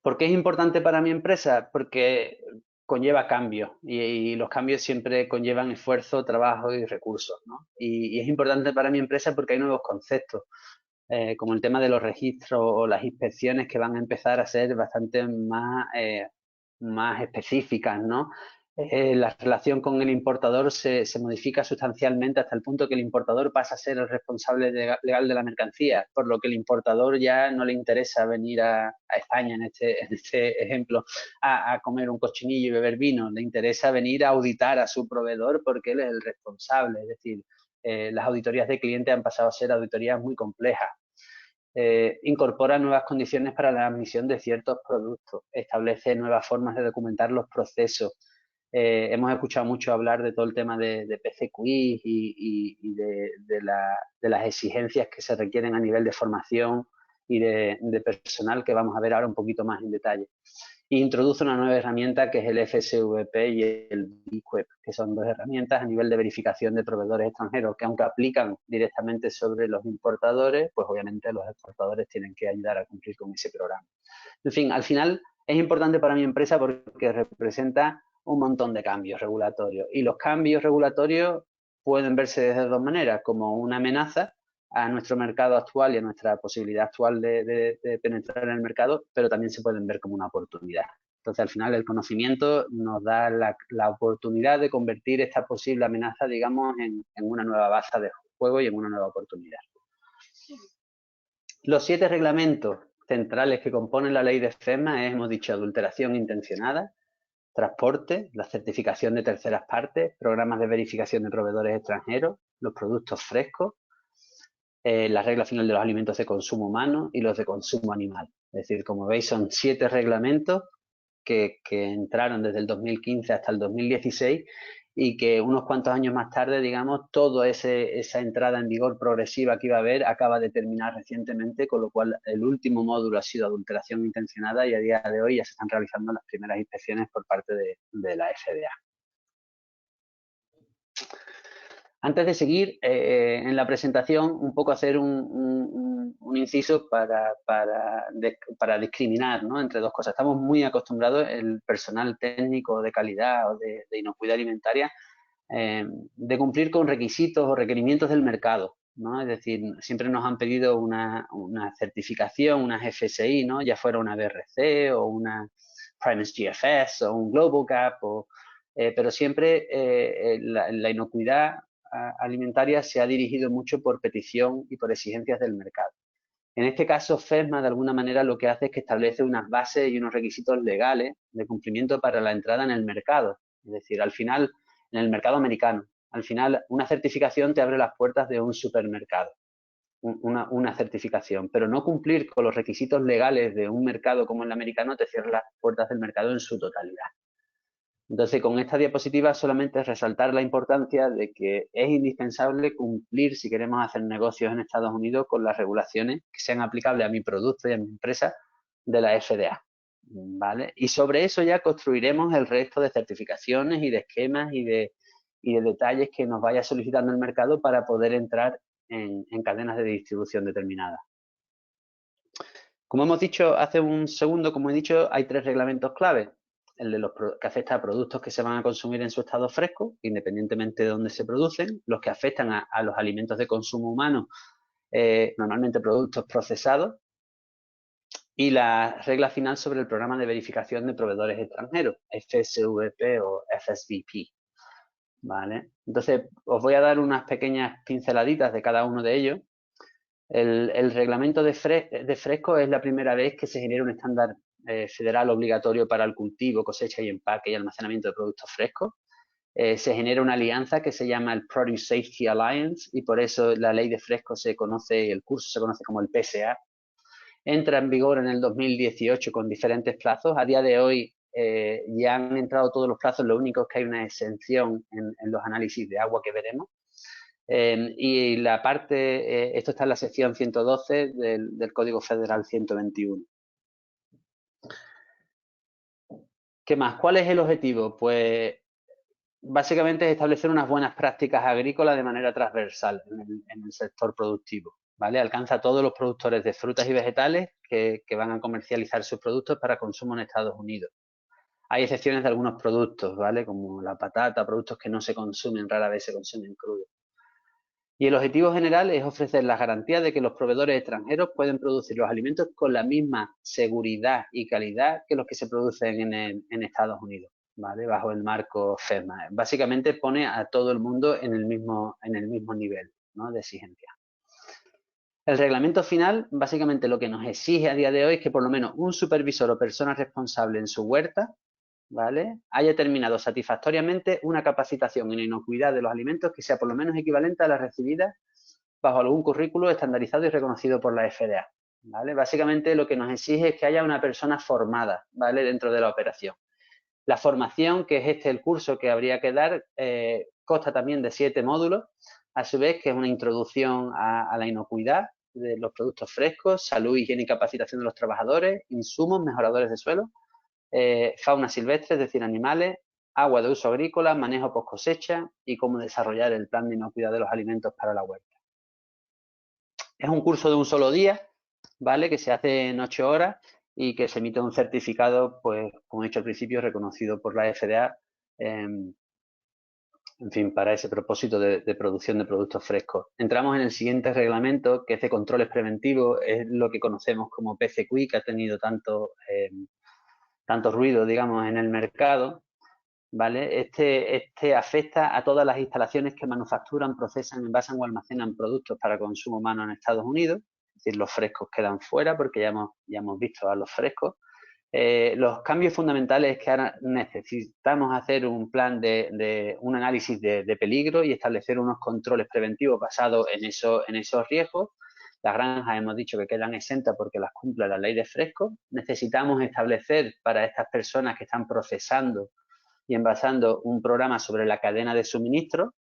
¿Por qué es importante para mi empresa? Porque conlleva cambios y los cambios siempre conllevan esfuerzo, trabajo y recursos, ¿no? Y es importante para mi empresa porque hay nuevos conceptos, como el tema de los registros o las inspecciones que van a empezar a ser bastante más específicas, ¿no? La relación con el importador se modifica sustancialmente hasta el punto que el importador pasa a ser el responsable legal de la mercancía, por lo que el importador ya no le interesa venir a España, en este ejemplo, a comer un cochinillo y beber vino, le interesa venir a auditar a su proveedor porque él es el responsable, es decir, las auditorías de cliente han pasado a ser auditorías muy complejas. incorpora nuevas condiciones para la admisión de ciertos productos, establece nuevas formas de documentar los procesos. Hemos escuchado mucho hablar de todo el tema de PCQI y de las exigencias que se requieren a nivel de formación y de personal, que vamos a ver ahora un poquito más en detalle. E introduce una nueva herramienta que es el FSVP y el BQEP, que son dos herramientas a nivel de verificación de proveedores extranjeros, que aunque aplican directamente sobre los importadores, pues obviamente los exportadores tienen que ayudar a cumplir con ese programa. En fin, al final es importante para mi empresa porque representa un montón de cambios regulatorios, y los cambios regulatorios pueden verse de dos maneras: como una amenaza a nuestro mercado actual y a nuestra posibilidad actual de penetrar en el mercado, pero también se pueden ver como una oportunidad. Entonces, al final, el conocimiento nos da la oportunidad de convertir esta posible amenaza, digamos, en una nueva base de juego y en una nueva oportunidad. Los 7 reglamentos centrales que componen la ley de FEMA hemos dicho: adulteración intencionada, transporte, la certificación de terceras partes, programas de verificación de proveedores extranjeros, los productos frescos, la regla final de los alimentos de consumo humano y los de consumo animal. Es decir, como veis, son 7 reglamentos que entraron desde el 2015 hasta el 2016 y que unos cuantos años más tarde, digamos, toda esa entrada en vigor progresiva que iba a haber acaba de terminar recientemente, con lo cual el último módulo ha sido adulteración intencionada, y a día de hoy ya se están realizando las primeras inspecciones por parte de la FDA. Antes de seguir en la presentación, un poco hacer un inciso para discriminar, ¿no?, entre dos cosas. Estamos muy acostumbrados, el personal técnico de calidad o de inocuidad alimentaria, de cumplir con requisitos o requerimientos del mercado, ¿no? Es decir, siempre nos han pedido una certificación, una FSI, ¿no?, ya fuera una BRC o una Primus GFS o un Global Gap, pero siempre la inocuidad alimentaria se ha dirigido mucho por petición y por exigencias del mercado. En este caso, FESMA de alguna manera lo que hace es que establece unas bases y unos requisitos legales de cumplimiento para la entrada en el mercado. Es decir, al final, en el mercado americano, al final una certificación te abre las puertas de un supermercado, una certificación, pero no cumplir con los requisitos legales de un mercado como el americano te cierra las puertas del mercado en su totalidad. Entonces, con esta diapositiva solamente es resaltar la importancia de que es indispensable cumplir, si queremos hacer negocios en Estados Unidos, con las regulaciones que sean aplicables a mi producto y a mi empresa de la FDA, ¿vale? Y sobre eso ya construiremos el resto de certificaciones y de esquemas y de detalles que nos vaya solicitando el mercado para poder entrar en cadenas de distribución determinadas. Como hemos dicho hace un segundo, como he dicho, hay 3 reglamentos clave. El de los que afecta a productos que se van a consumir en su estado fresco, independientemente de dónde se producen, los que afectan a los alimentos de consumo humano, normalmente productos procesados, y la regla final sobre el programa de verificación de proveedores extranjeros, FSVP o FSVP, ¿vale? Entonces, os voy a dar unas pequeñas pinceladitas de cada uno de ellos. El reglamento de fresco es la primera vez que se genera un estándar federal obligatorio para el cultivo, cosecha y empaque y almacenamiento de productos frescos. Se genera una alianza que se llama el Produce Safety Alliance, y por eso la ley de fresco el curso se conoce como el PSA. Entra en vigor en el 2018 con diferentes plazos. A día de hoy ya han entrado todos los plazos, lo único es que hay una exención en los análisis de agua que veremos. Y la parte, esto está en la sección 112 del Código Federal 121. ¿Qué más? ¿Cuál es el objetivo? Pues básicamente es establecer unas buenas prácticas agrícolas de manera transversal en el sector productivo, ¿vale? Alcanza a todos los productores de frutas y vegetales que van a comercializar sus productos para consumo en Estados Unidos. Hay excepciones de algunos productos, ¿vale?, como la patata, productos que no se consumen, rara vez se consumen crudos. Y el objetivo general es ofrecer la garantía de que los proveedores extranjeros pueden producir los alimentos con la misma seguridad y calidad que los que se producen en Estados Unidos, ¿vale?, bajo el marco FEMA. Básicamente pone a todo el mundo en el mismo nivel, ¿no?, de exigencia. El reglamento final, básicamente lo que nos exige a día de hoy es que por lo menos un supervisor o persona responsable en su huerta, ¿vale?, haya terminado satisfactoriamente una capacitación en inocuidad de los alimentos que sea por lo menos equivalente a la recibida bajo algún currículo estandarizado y reconocido por la FDA. ¿vale? Básicamente lo que nos exige es que haya una persona formada, ¿vale? Dentro de la operación. La formación, que es el curso que habría que dar, consta también de 7 módulos, a su vez que es una introducción a la inocuidad de los productos frescos, salud, higiene y capacitación de los trabajadores, insumos, mejoradores de suelo, fauna silvestre, es decir, animales, agua de uso agrícola, manejo post cosecha y cómo desarrollar el plan de inocuidad de los alimentos para la huerta. Es un curso de un solo día, ¿vale? Que se hace en 8 horas y que se emite un certificado, pues, como he dicho al principio, reconocido por la FDA, en fin, para ese propósito de producción de productos frescos. Entramos en el siguiente reglamento, que es de controles preventivos, es lo que conocemos como PCQI, que ha tenido tanto ruido, digamos, en el mercado, ¿vale? Este afecta a todas las instalaciones que manufacturan, procesan, envasan o almacenan productos para consumo humano en Estados Unidos. Es decir, los frescos quedan fuera porque ya hemos visto a los frescos. Los cambios fundamentales es que ahora necesitamos hacer un plan un análisis de peligro y establecer unos controles preventivos basados en esos riesgos. Las granjas hemos dicho que quedan exentas porque las cumple la ley de frescos. Necesitamos establecer para estas personas que están procesando y envasando un programa sobre la cadena de suministro,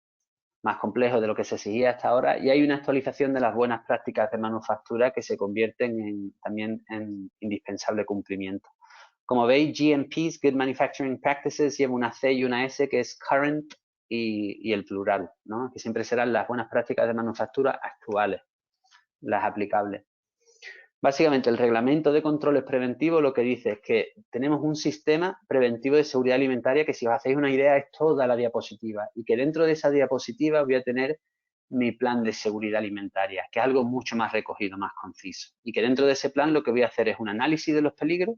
más complejo de lo que se exigía hasta ahora, y hay una actualización de las buenas prácticas de manufactura que se convierten también en indispensable cumplimiento. Como veis, GMPs, Good Manufacturing Practices, lleva una C y una S, que es current y el plural, ¿no? Que siempre serán las buenas prácticas de manufactura actuales, las aplicables. Básicamente, el reglamento de controles preventivos lo que dice es que tenemos un sistema preventivo de seguridad alimentaria que, si os hacéis una idea, es toda la diapositiva, y que dentro de esa diapositiva voy a tener mi plan de seguridad alimentaria, que es algo mucho más recogido, más conciso, y que dentro de ese plan lo que voy a hacer es un análisis de los peligros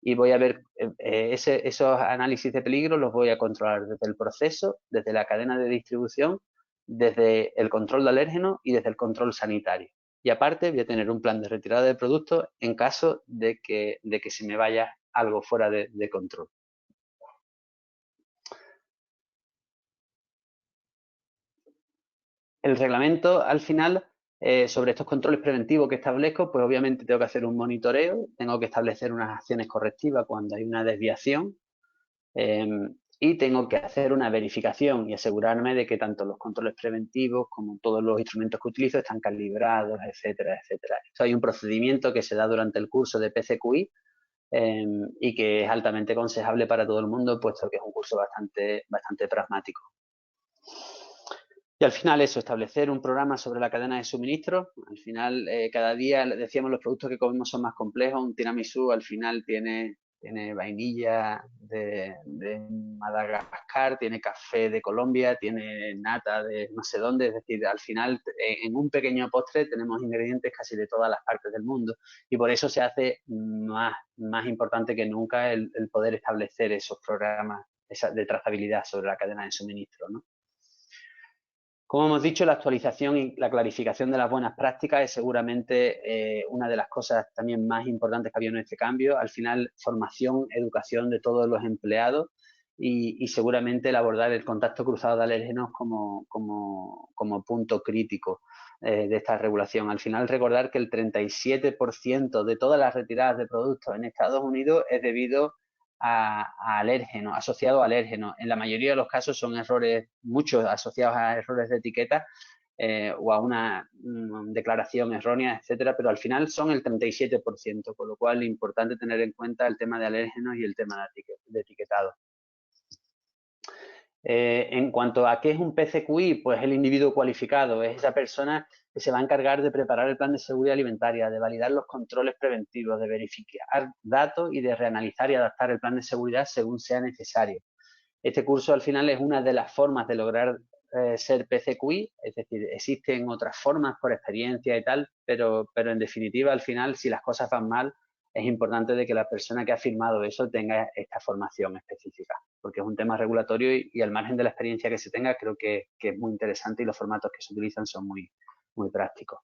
y voy a ver esos análisis de peligro, los voy a controlar desde el proceso, desde la cadena de distribución, desde el control de alérgenos y desde el control sanitario. Y aparte voy a tener un plan de retirada de productos en caso de que se me vaya algo fuera de control. El reglamento, al final, sobre estos controles preventivos que establezco, pues obviamente tengo que hacer un monitoreo, tengo que establecer unas acciones correctivas cuando hay una desviación, y tengo que hacer una verificación y asegurarme de que tanto los controles preventivos como todos los instrumentos que utilizo están calibrados, etcétera, etcétera. Esto hay un procedimiento que se da durante el curso de PCQI y que es altamente aconsejable para todo el mundo, puesto que es un curso bastante pragmático. Y al final eso, establecer un programa sobre la cadena de suministro. Al final, cada día, decíamos, los productos que comemos son más complejos. Un tiramisú al final tiene vainilla de Madagascar, tiene café de Colombia, tiene nata de no sé dónde. Es decir, al final, en un pequeño postre tenemos ingredientes casi de todas las partes del mundo. Y por eso se hace más importante que nunca el poder establecer esos programas de trazabilidad sobre la cadena de suministro, ¿no? Como hemos dicho, la actualización y la clarificación de las buenas prácticas es seguramente una de las cosas también más importantes que ha habido en este cambio. Al final, formación, educación de todos los empleados y seguramente el abordar el contacto cruzado de alérgenos como punto crítico de esta regulación. Al final, recordar que el 37% de todas las retiradas de productos en Estados Unidos es debido a alérgenos, asociados a alérgenos. En la mayoría de los casos son errores, muchos asociados a errores de etiqueta o a una declaración errónea, etcétera, pero al final son el 37%, con lo cual es importante tener en cuenta el tema de alérgenos y el tema de etiquetado. En cuanto a qué es un PCQI, pues el individuo cualificado es esa persona que se va a encargar de preparar el plan de seguridad alimentaria, de validar los controles preventivos, de verificar datos y de reanalizar y adaptar el plan de seguridad según sea necesario. Este curso al final es una de las formas de lograr ser PCQI, es decir, existen otras formas por experiencia y tal, pero en definitiva al final, si las cosas van mal, es importante de que la persona que ha firmado eso tenga esta formación específica, porque es un tema regulatorio y al margen de la experiencia que se tenga, creo que es muy interesante y los formatos que se utilizan son muy prácticos.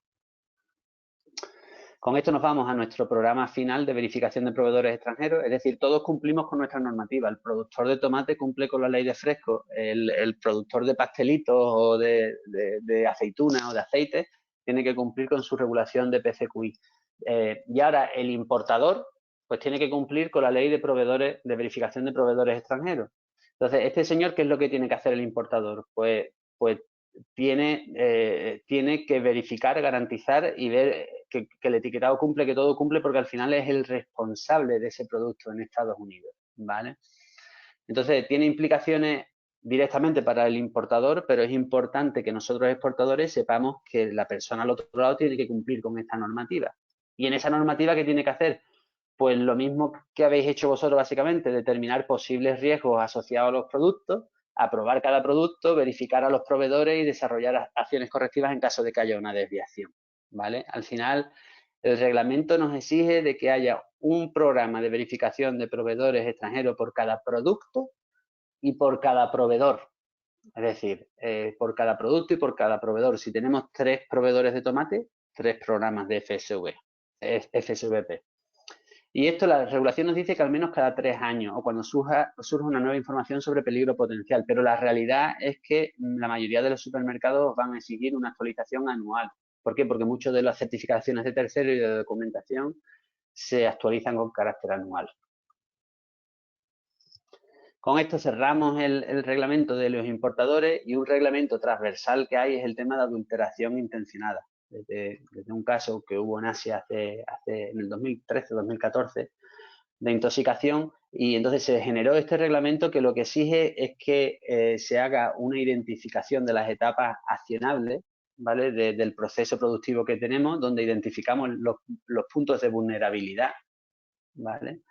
Con esto nos vamos a nuestro programa final de verificación de proveedores extranjeros, es decir, todos cumplimos con nuestra normativa. El productor de tomate cumple con la ley de fresco, el productor de pastelitos o de aceituna o de aceite tiene que cumplir con su regulación de PCQI. Y ahora el importador pues tiene que cumplir con la ley de proveedores, de verificación de proveedores extranjeros. Entonces, este señor, ¿qué es lo que tiene que hacer el importador? Pues tiene que verificar, garantizar y ver que el etiquetado cumple, que todo cumple, porque al final es el responsable de ese producto en Estados Unidos, ¿vale? Entonces, tiene implicaciones directamente para el importador, pero es importante que nosotros exportadores sepamos que la persona al otro lado tiene que cumplir con esta normativa. Y en esa normativa, ¿qué tiene que hacer? Pues lo mismo que habéis hecho vosotros básicamente, determinar posibles riesgos asociados a los productos, aprobar cada producto, verificar a los proveedores y desarrollar acciones correctivas en caso de que haya una desviación, ¿vale? Al final, el reglamento nos exige de que haya un programa de verificación de proveedores extranjeros por cada producto y por cada proveedor. Es decir, por cada producto y por cada proveedor. Si tenemos 3 proveedores de tomate, 3 programas de FSVP. Y esto, la regulación nos dice que al menos cada 3 años o cuando surja una nueva información sobre peligro potencial, pero la realidad es que la mayoría de los supermercados van a exigir una actualización anual. ¿Por qué? Porque muchas de las certificaciones de tercero y de documentación se actualizan con carácter anual. Con esto cerramos el reglamento de los importadores, y un reglamento transversal que hay es el tema de adulteración intencionada. Desde un caso que hubo en Asia en el 2013-2014 de intoxicación, y entonces se generó este reglamento que lo que exige es que se haga una identificación de las etapas accionables, ¿vale? Del proceso productivo que tenemos, donde identificamos los puntos de vulnerabilidad, ¿vale?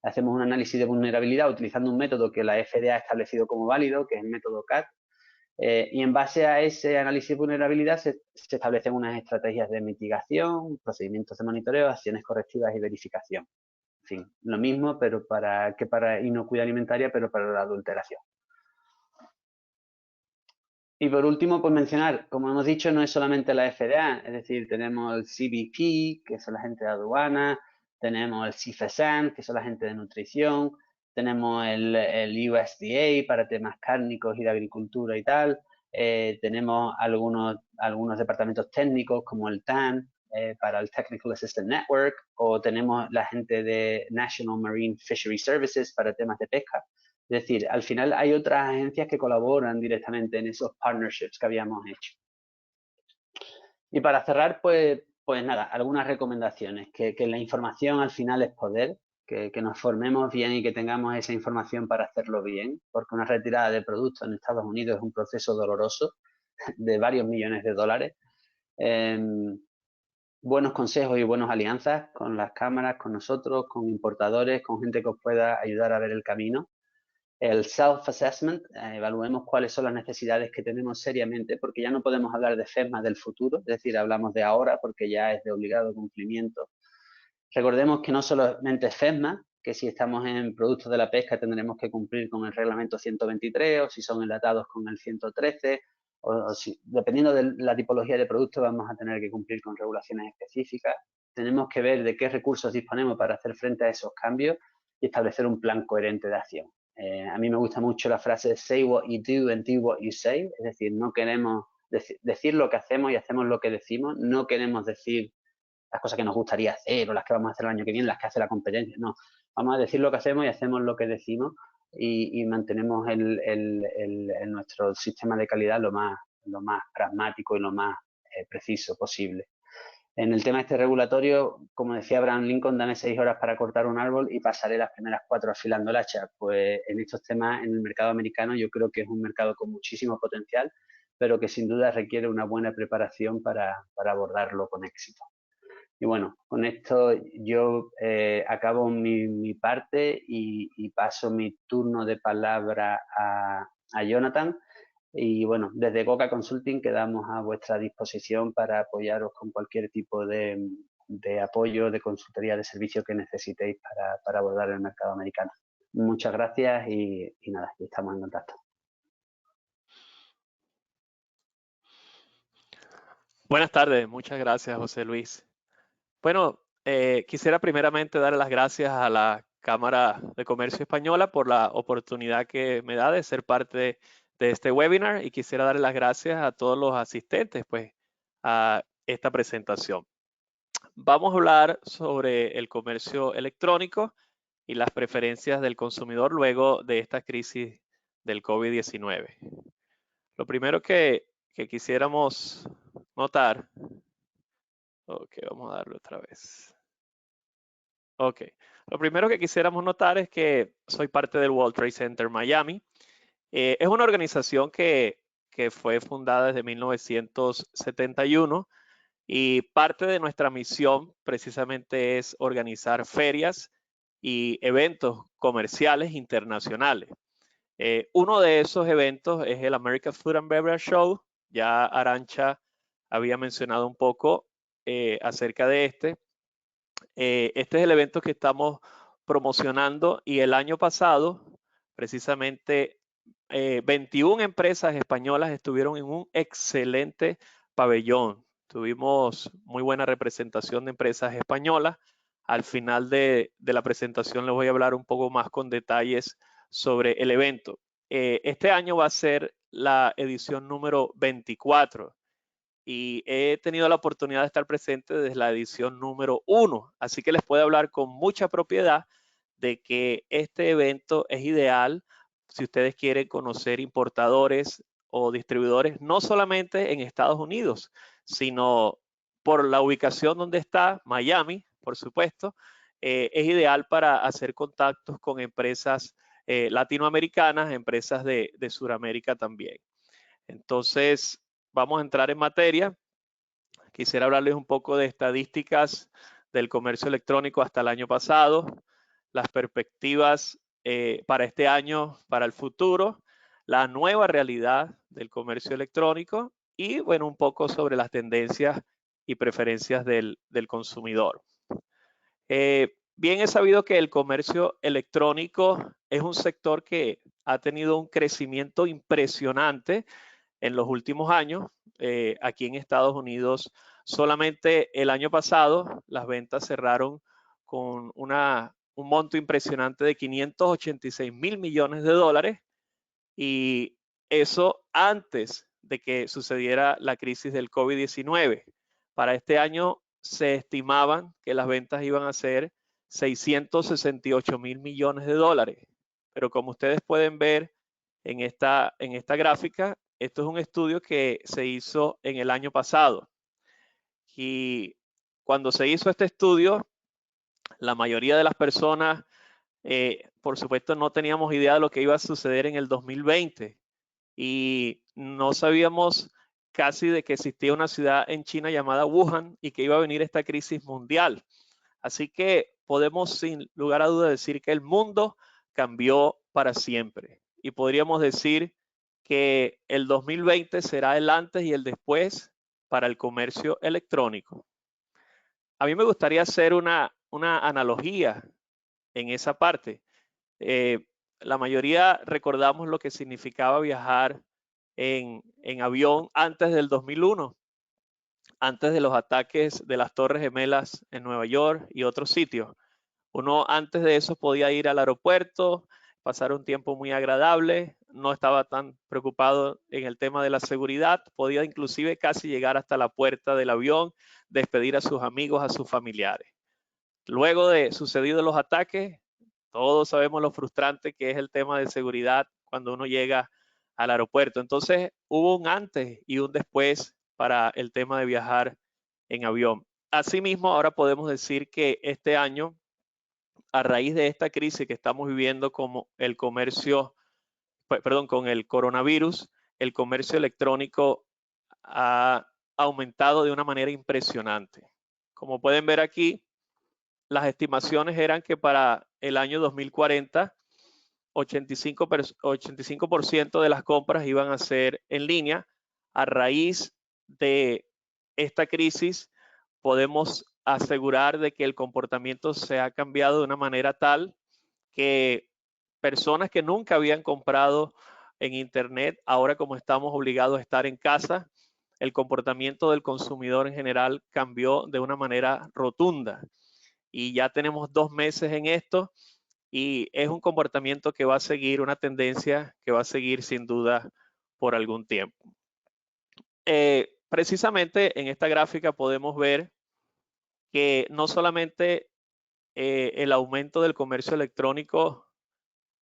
Hacemos un análisis de vulnerabilidad utilizando un método que la FDA ha establecido como válido, que es el método CAT, y en base a ese análisis de vulnerabilidad se establecen unas estrategias de mitigación, procedimientos de monitoreo, acciones correctivas y verificación. En fin, lo mismo pero que para inocuidad alimentaria, pero para la adulteración. Y por último, pues mencionar, como hemos dicho, no es solamente la FDA, es decir, tenemos el CBP, que son la gente de aduana, tenemos el CFSAN, que son la gente de nutrición, tenemos el USDA para temas cárnicos y de agricultura y tal, tenemos algunos departamentos técnicos como el TAN, para el Technical Assistance Network, o tenemos la gente de National Marine Fishery Services para temas de pesca. Es decir, al final hay otras agencias que colaboran directamente en esos partnerships que habíamos hecho. Y para cerrar, pues nada, algunas recomendaciones. Que la información al final es poder, que nos formemos bien y que tengamos esa información para hacerlo bien, porque una retirada de productos en Estados Unidos es un proceso doloroso de varios millones de dólares. Buenos consejos y buenas alianzas con las cámaras, con nosotros, con importadores, con gente que os pueda ayudar a ver el camino. El self-assessment, evaluemos cuáles son las necesidades que tenemos seriamente, porque ya no podemos hablar de FESMA del futuro, es decir, hablamos de ahora porque ya es de obligado cumplimiento. Recordemos que no solamente es FESMA, que si estamos en productos de la pesca tendremos que cumplir con el reglamento 123, o si son enlatados con el 113, o si, dependiendo de la tipología de producto, vamos a tener que cumplir con regulaciones específicas. Tenemos que ver de qué recursos disponemos para hacer frente a esos cambios y establecer un plan coherente de acción. A mí me gusta mucho la frase say what you do and do what you say, es decir, no queremos decir lo que hacemos y hacemos lo que decimos, no queremos decir las cosas que nos gustaría hacer o las que vamos a hacer el año que viene, las que hace la competencia, no, vamos a decir lo que hacemos y hacemos lo que decimos, y mantenemos nuestro sistema de calidad lo más pragmático y lo más preciso posible. En el tema este regulatorio, como decía Abraham Lincoln, dame 6 horas para cortar un árbol y pasaré las primeras 4 afilando el hacha. Pues en estos temas, en el mercado americano, yo creo que es un mercado con muchísimo potencial, pero que sin duda requiere una buena preparación para abordarlo con éxito. Y bueno, con esto yo acabo mi parte y paso mi turno de palabra a Jonathan. Y bueno, desde Goca Consulting quedamos a vuestra disposición para apoyaros con cualquier tipo de apoyo, de consultoría, de servicio que necesitéis para abordar el mercado americano. Muchas gracias y nada, estamos en contacto. Buenas tardes, muchas gracias, José Luis. Bueno, quisiera primeramente dar las gracias a la Cámara de Comercio Española por la oportunidad que me da de ser parte de este webinar, y quisiera darle las gracias a todos los asistentes pues, a esta presentación. Vamos a hablar sobre el comercio electrónico y las preferencias del consumidor luego de esta crisis del COVID-19. Lo primero que quisiéramos notar, ok, vamos a darle otra vez. Ok, lo primero que quisiéramos notar es que soy parte del World Trade Center Miami. Es una organización que fue fundada desde 1971 y parte de nuestra misión precisamente es organizar ferias y eventos comerciales internacionales. Uno de esos eventos es el American Food and Beverage Show. Ya Arancha había mencionado un poco acerca de este. Este es el evento que estamos promocionando y el año pasado, precisamente, 21 empresas españolas estuvieron en un excelente pabellón. Tuvimos muy buena representación de empresas españolas. Al final de la presentación les voy a hablar un poco más con detalles sobre el evento. Este año va a ser la edición número 24 y he tenido la oportunidad de estar presente desde la edición número 1, así que les puedo hablar con mucha propiedad de que este evento es ideal si ustedes quieren conocer importadores o distribuidores, no solamente en Estados Unidos, sino por la ubicación donde está, Miami, por supuesto, es ideal para hacer contactos con empresas latinoamericanas, empresas de Sudamérica también. Entonces, vamos a entrar en materia. Quisiera hablarles un poco de estadísticas del comercio electrónico hasta el año pasado, las perspectivas para este año, para el futuro, la nueva realidad del comercio electrónico y, bueno, un poco sobre las tendencias y preferencias del consumidor. Bien es sabido que el comercio electrónico es un sector que ha tenido un crecimiento impresionante en los últimos años. Aquí en Estados Unidos, solamente el año pasado, las ventas cerraron con un monto impresionante de 586 mil millones de dólares y eso antes de que sucediera la crisis del COVID-19. Para este año se estimaban que las ventas iban a ser 668 mil millones de dólares. Pero como ustedes pueden ver en esta gráfica, esto es un estudio que se hizo en el año pasado. Y cuando se hizo este estudio, la mayoría de las personas, por supuesto, no teníamos idea de lo que iba a suceder en el 2020 y no sabíamos casi de que existía una ciudad en China llamada Wuhan y que iba a venir esta crisis mundial. Así que podemos sin lugar a dudas decir que el mundo cambió para siempre y podríamos decir que el 2020 será el antes y el después para el comercio electrónico. A mí me gustaría hacer una analogía en esa parte. La mayoría recordamos lo que significaba viajar en avión antes del 2001, antes de los ataques de las Torres Gemelas en Nueva York y otros sitios. Uno antes de eso podía ir al aeropuerto, pasar un tiempo muy agradable, no estaba tan preocupado en el tema de la seguridad, podía inclusive casi llegar hasta la puerta del avión, despedir a sus amigos, a sus familiares. Luego de sucedidos los ataques, todos sabemos lo frustrante que es el tema de seguridad cuando uno llega al aeropuerto. Entonces hubo un antes y un después para el tema de viajar en avión. Asimismo, ahora podemos decir que este año, a raíz de esta crisis que estamos viviendo como el comercio, perdón, con el coronavirus, el comercio electrónico ha aumentado de una manera impresionante. Como pueden ver aquí, las estimaciones eran que para el año 2040, 85% de las compras iban a ser en línea. A raíz de esta crisis, podemos asegurar de que el comportamiento se ha cambiado de una manera tal que personas que nunca habían comprado en Internet, ahora como estamos obligados a estar en casa, el comportamiento del consumidor en general cambió de una manera rotunda. Y ya tenemos 2 meses en esto y es un comportamiento que va a seguir, una tendencia que va a seguir sin duda por algún tiempo. Precisamente en esta gráfica podemos ver que no solamente el aumento del comercio electrónico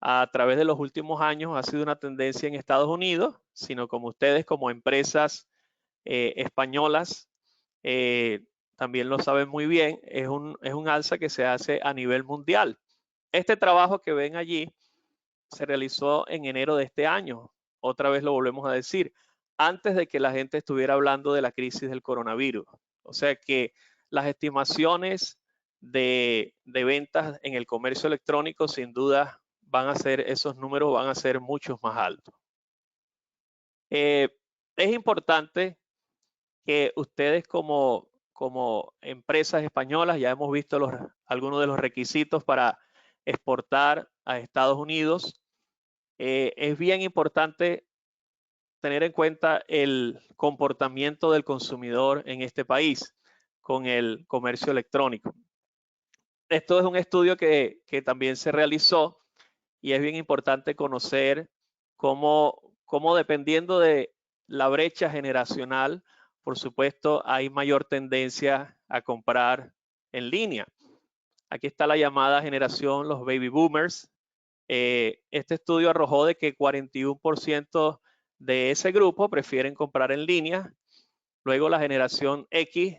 a través de los últimos años ha sido una tendencia en Estados Unidos, sino como ustedes, como empresas españolas, también lo saben muy bien, es un alza que se hace a nivel mundial. Este trabajo que ven allí se realizó en enero de este año. Otra vez lo volvemos a decir, antes de que la gente estuviera hablando de la crisis del coronavirus. O sea que las estimaciones de ventas en el comercio electrónico sin duda van a ser, esos números van a ser muchos más altos. Es importante que ustedes como empresas españolas, ya hemos visto algunos de los requisitos para exportar a Estados Unidos. Es bien importante tener en cuenta el comportamiento del consumidor en este país con el comercio electrónico. Esto es un estudio que también se realizó y es bien importante conocer cómo dependiendo de la brecha generacional, por supuesto, hay mayor tendencia a comprar en línea. Aquí está la llamada generación, los baby boomers. Este estudio arrojó de que 41% de ese grupo prefieren comprar en línea. Luego la generación X,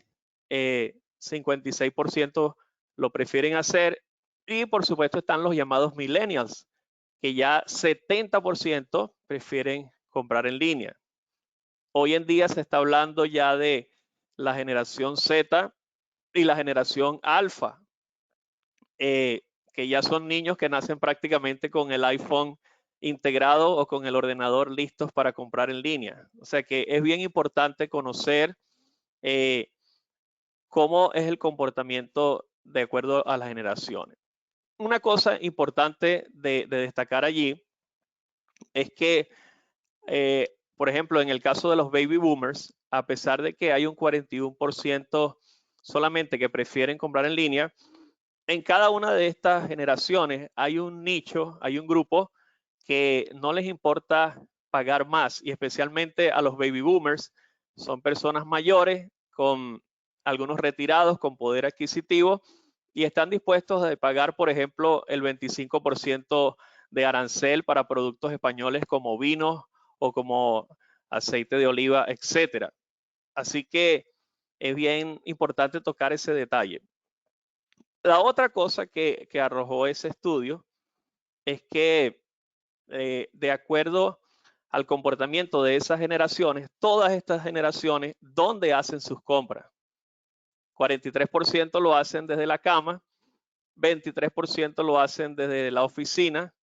56% lo prefieren hacer. Y por supuesto están los llamados millennials, que ya 70% prefieren comprar en línea. Hoy en día se está hablando ya de la generación Z y la generación alfa, que ya son niños que nacen prácticamente con el iPhone integrado o con el ordenador listos para comprar en línea. O sea que es bien importante conocer cómo es el comportamiento de acuerdo a las generaciones. Una cosa importante de destacar allí es que, por ejemplo, en el caso de los baby boomers, a pesar de que hay un 41% solamente que prefieren comprar en línea, en cada una de estas generaciones hay un nicho, hay un grupo que no les importa pagar más, y especialmente a los baby boomers, son personas mayores con algunos retirados con poder adquisitivo y están dispuestos a pagar, por ejemplo, el 25% de arancel para productos españoles como vinos o como aceite de oliva, etcétera. Así que es bien importante tocar ese detalle. La otra cosa que arrojó ese estudio es que de acuerdo al comportamiento de esas generaciones, todas estas generaciones, ¿dónde hacen sus compras? 43% lo hacen desde la cama, 23% lo hacen desde la oficina,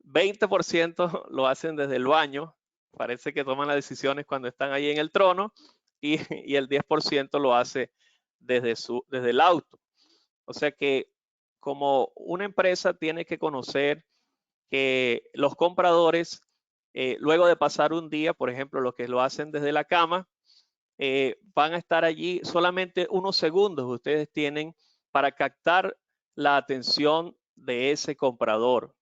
20% lo hacen desde el baño, parece que toman las decisiones cuando están ahí en el trono, y el 10% lo hace desde el auto. O sea que como una empresa tiene que conocer que los compradores, luego de pasar un día, por ejemplo, los que lo hacen desde la cama, van a estar allí solamente unos segundos. Ustedes tienen para captar la atención de ese comprador.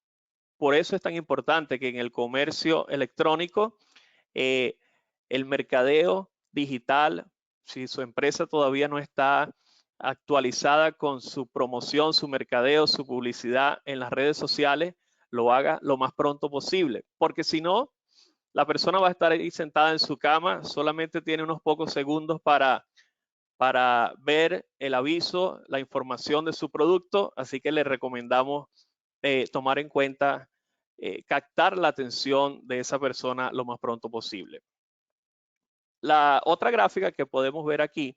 Por eso es tan importante que en el comercio electrónico, el mercadeo digital, si su empresa todavía no está actualizada con su promoción, su mercadeo, su publicidad en las redes sociales, lo haga lo más pronto posible, porque si no, la persona va a estar ahí sentada en su cama, solamente tiene unos pocos segundos para ver el aviso, la información de su producto, así que le recomendamos tomar en cuenta, captar la atención de esa persona lo más pronto posible. La otra gráfica que podemos ver aquí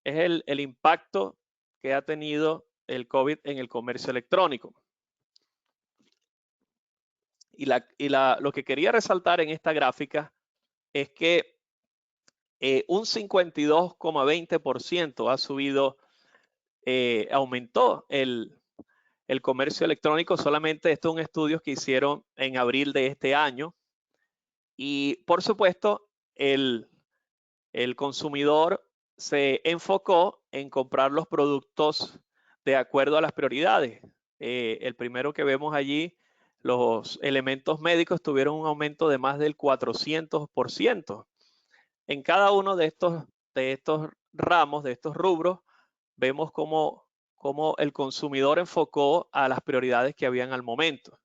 es el impacto que ha tenido el COVID en el comercio electrónico. Y lo que quería resaltar en esta gráfica es que un 52,20% ha subido, aumentó el comercio electrónico. Solamente esto es un estudio que hicieron en abril de este año. Y por supuesto, el consumidor se enfocó en comprar los productos de acuerdo a las prioridades. El primero que vemos allí, los elementos médicos tuvieron un aumento de más del 400%. En cada uno de estos ramos, de estos rubros, vemos cómo el consumidor enfocó a las prioridades que habían al momento.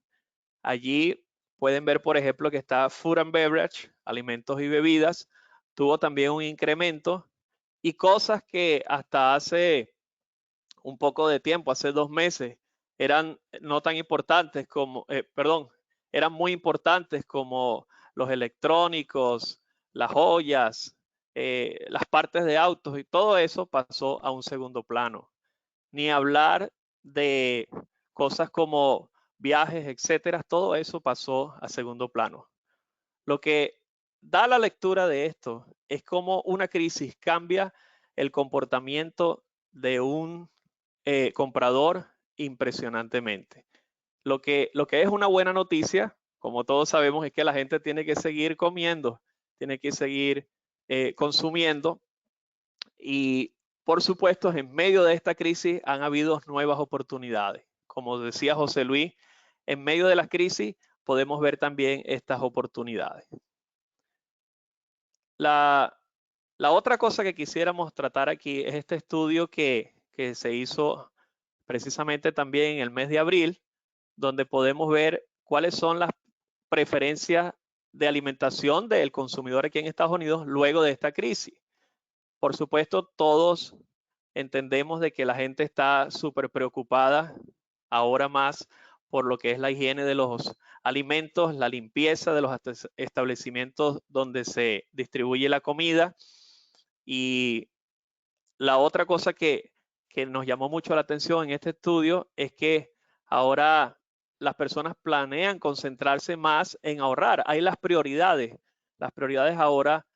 Allí pueden ver, por ejemplo, que está Food and Beverage, alimentos y bebidas, tuvo también un incremento, y cosas que hasta hace un poco de tiempo, hace 2 meses, eran no tan importantes como, eran muy importantes como los electrónicos, las joyas, las partes de autos, y todo eso pasó a un segundo plano. Ni hablar de cosas como viajes, etcétera, todo eso pasó a segundo plano. Lo que da la lectura de esto es cómo una crisis cambia el comportamiento de un comprador impresionantemente. Lo que es una buena noticia, como todos sabemos, es que la gente tiene que seguir comiendo, tiene que seguir consumiendo, y por supuesto, en medio de esta crisis han habido nuevas oportunidades. Como decía José Luis, en medio de la crisis podemos ver también estas oportunidades. La otra cosa que quisiéramos tratar aquí es este estudio que se hizo precisamente también en el mes de abril, donde podemos ver cuáles son las preferencias de alimentación del consumidor aquí en Estados Unidos luego de esta crisis. Por supuesto, todos entendemos de que la gente está súper preocupada ahora más por lo que es la higiene de los alimentos, la limpieza de los establecimientos donde se distribuye la comida. Y la otra cosa que nos llamó mucho la atención en este estudio es que ahora las personas planean concentrarse más en ahorrar. Hay las prioridades ahora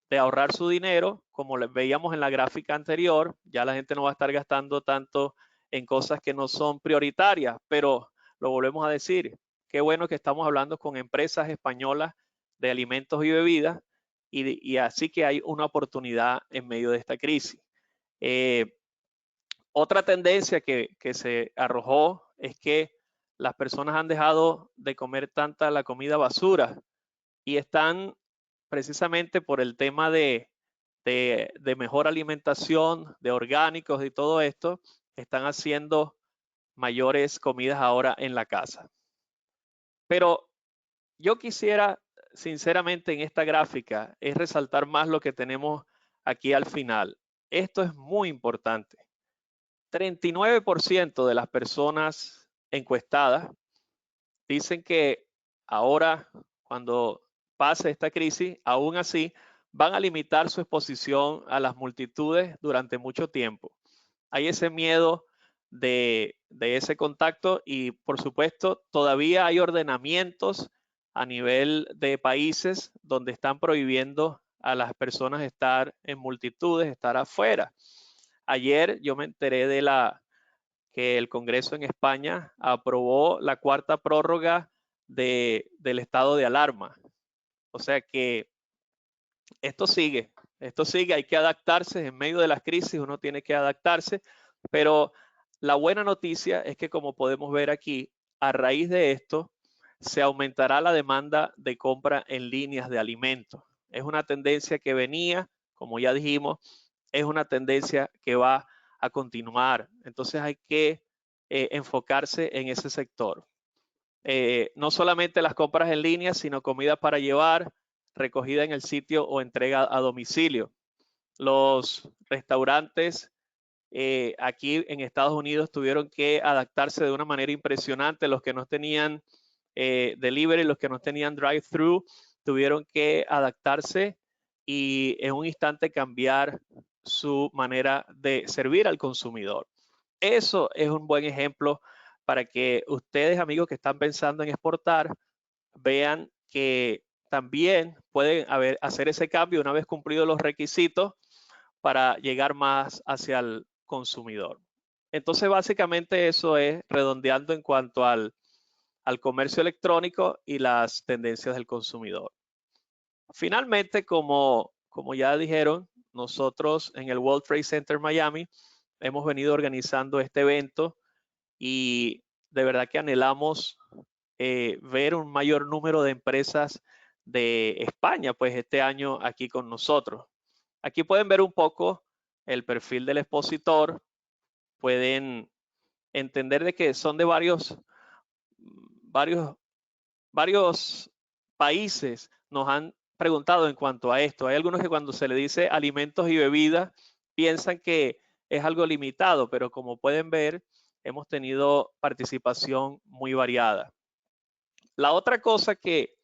de ahorrar su dinero, como les veíamos en la gráfica anterior. Ya la gente no va a estar gastando tanto en cosas que no son prioritarias, pero lo volvemos a decir, qué bueno que estamos hablando con empresas españolas de alimentos y bebidas, y así que hay una oportunidad en medio de esta crisis. Otra tendencia que se arrojó es que las personas han dejado de comer tanta la comida basura, y están precisamente por el tema de mejor alimentación, de orgánicos y todo esto, están haciendo mayores comidas ahora en la casa. Pero yo quisiera, sinceramente, en esta gráfica, es resaltar más lo que tenemos aquí al final. Esto es muy importante. 39% de las personas encuestadas dicen que ahora, cuando pase esta crisis, aún así van a limitar su exposición a las multitudes durante mucho tiempo. Hay ese miedo de ese contacto, y por supuesto todavía hay ordenamientos a nivel de países donde están prohibiendo a las personas estar en multitudes, estar afuera. Ayer yo me enteré que el Congreso en España aprobó la 4ª prórroga del estado de alarma. O sea que esto sigue, hay que adaptarse en medio de las crisis, uno tiene que adaptarse, pero la buena noticia es que, como podemos ver aquí, a raíz de esto se aumentará la demanda de compra en líneas de alimentos. Es una tendencia que venía, como ya dijimos, es una tendencia que va a continuar. Entonces hay que enfocarse en ese sector. No solamente las compras en línea, sino comida para llevar, recogida en el sitio o entrega a domicilio. Los restaurantes aquí en Estados Unidos tuvieron que adaptarse de una manera impresionante. Los que no tenían delivery, los que no tenían drive-thru, tuvieron que adaptarse y en un instante cambiar su manera de servir al consumidor. Eso es un buen ejemplo para que ustedes, amigos que están pensando en exportar, vean que también pueden hacer ese cambio una vez cumplidos los requisitos para llegar más hacia el consumidor. Entonces, básicamente eso es redondeando en cuanto al comercio electrónico y las tendencias del consumidor. Finalmente, como ya dijeron, nosotros en el World Trade Center Miami hemos venido organizando este evento, y de verdad que anhelamos ver un mayor número de empresas de España, pues este año aquí con nosotros. Aquí pueden ver un poco el perfil del expositor. pueden entender de que son de varios países. Nos han preguntado en cuanto a esto. Hay algunos que cuando se le dice alimentos y bebidas piensan que es algo limitado, pero como pueden ver, hemos tenido participación muy variada. La otra cosa que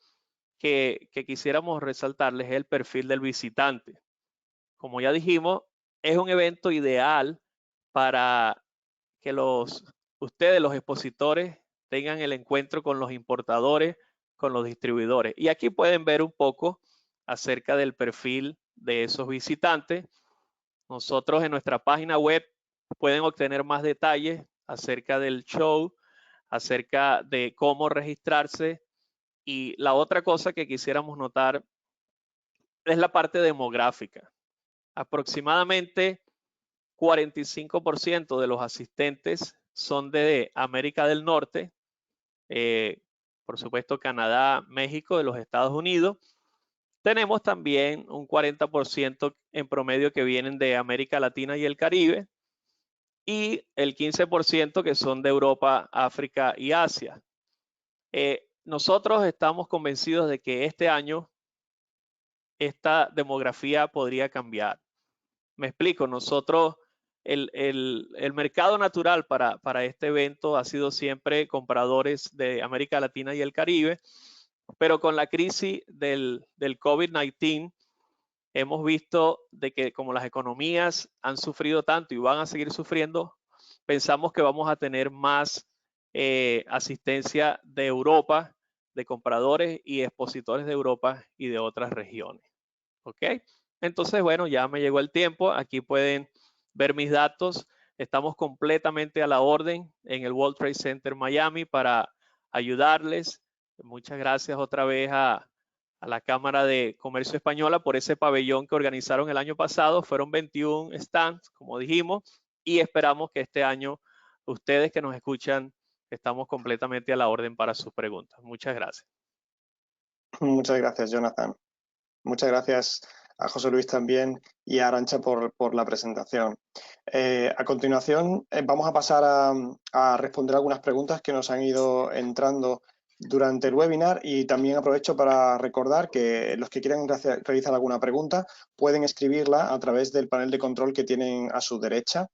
quisiéramos resaltarles es el perfil del visitante. Como ya dijimos, es un evento ideal para que ustedes, los expositores, tengan el encuentro con los importadores, con los distribuidores. Y aquí pueden ver un poco acerca del perfil de esos visitantes. Nosotros en nuestra página web pueden obtener más detalles acerca del show, acerca de cómo registrarse. Y la otra cosa que quisiéramos notar es la parte demográfica. Aproximadamente 45% de los asistentes son de América del Norte, por supuesto Canadá, México, de los Estados Unidos. Tenemos también un 40% en promedio que vienen de América Latina y el Caribe y el 15% que son de Europa, África y Asia. Nosotros estamos convencidos de que este año esta demografía podría cambiar. Me explico, nosotros, el mercado natural para este evento ha sido siempre compradores de América Latina y el Caribe, pero con la crisis del COVID-19 hemos visto de que como las economías han sufrido tanto y van a seguir sufriendo, pensamos que vamos a tener más asistencia de Europa, de compradores y expositores de Europa y de otras regiones. ¿Ok? Entonces, bueno, ya me llegó el tiempo. Aquí pueden ver mis datos. Estamos completamente a la orden en el World Trade Center Miami para ayudarles. Muchas gracias otra vez a la Cámara de Comercio Española por ese pabellón que organizaron el año pasado. Fueron 21 stands, como dijimos, y esperamos que este año ustedes que nos escuchan estamos completamente a la orden para sus preguntas. Muchas gracias. Muchas gracias, Jonathan. Muchas gracias a José Luis también y a Arantxa por la presentación. A continuación vamos a pasar a responder algunas preguntas que nos han ido entrando durante el webinar y también aprovecho para recordar que los que quieran realizar alguna pregunta pueden escribirla a través del panel de control que tienen a su derecha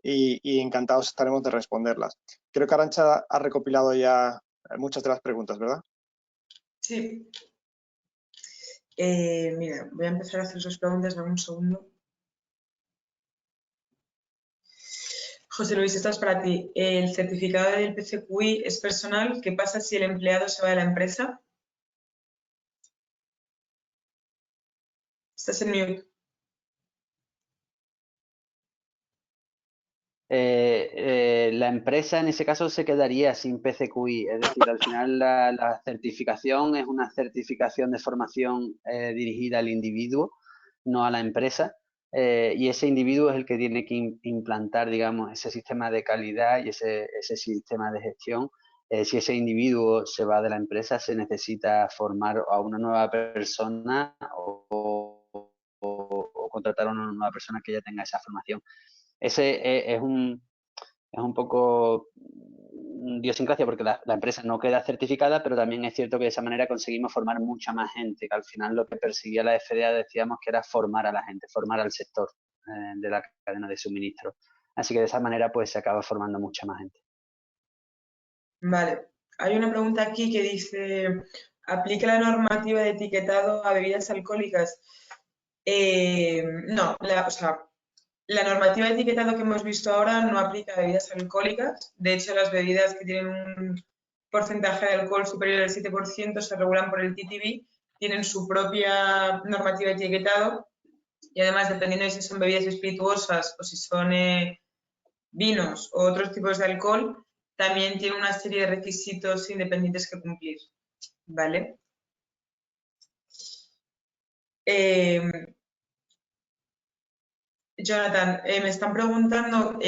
y encantados estaremos de responderlas. Creo que Arantxa ha recopilado ya muchas de las preguntas, ¿verdad? Sí. Mira, voy a empezar a hacer sus preguntas, dame un segundo. José Luis, esta es para ti. ¿El certificado del PCQI es personal? ¿Qué pasa si el empleado se va de la empresa? Estás en mute. La empresa en ese caso se quedaría sin PCQI, es decir, al final la certificación es una certificación de formación dirigida al individuo, no a la empresa, y ese individuo es el que tiene que implantar, digamos, ese sistema de calidad y ese sistema de gestión. Si ese individuo se va de la empresa, se necesita formar a una nueva persona o contratar a una nueva persona que ya tenga esa formación. Ese es un poco idiosincrasia porque la empresa no queda certificada, pero también es cierto que de esa manera conseguimos formar mucha más gente, que al final lo que perseguía la FDA decíamos que era formar a la gente, formar al sector de la cadena de suministro. Así que de esa manera pues se acaba formando mucha más gente. Vale, hay una pregunta aquí que dice, ¿aplica la normativa de etiquetado a bebidas alcohólicas? No, o sea, la normativa de etiquetado que hemos visto ahora no aplica a bebidas alcohólicas. De hecho, las bebidas que tienen un porcentaje de alcohol superior al 7% se regulan por el TTB, tienen su propia normativa de etiquetado y además, dependiendo de si son bebidas espirituosas o si son vinos o otros tipos de alcohol, también tiene una serie de requisitos independientes que cumplir. ¿Vale? Jonathan, me están preguntando,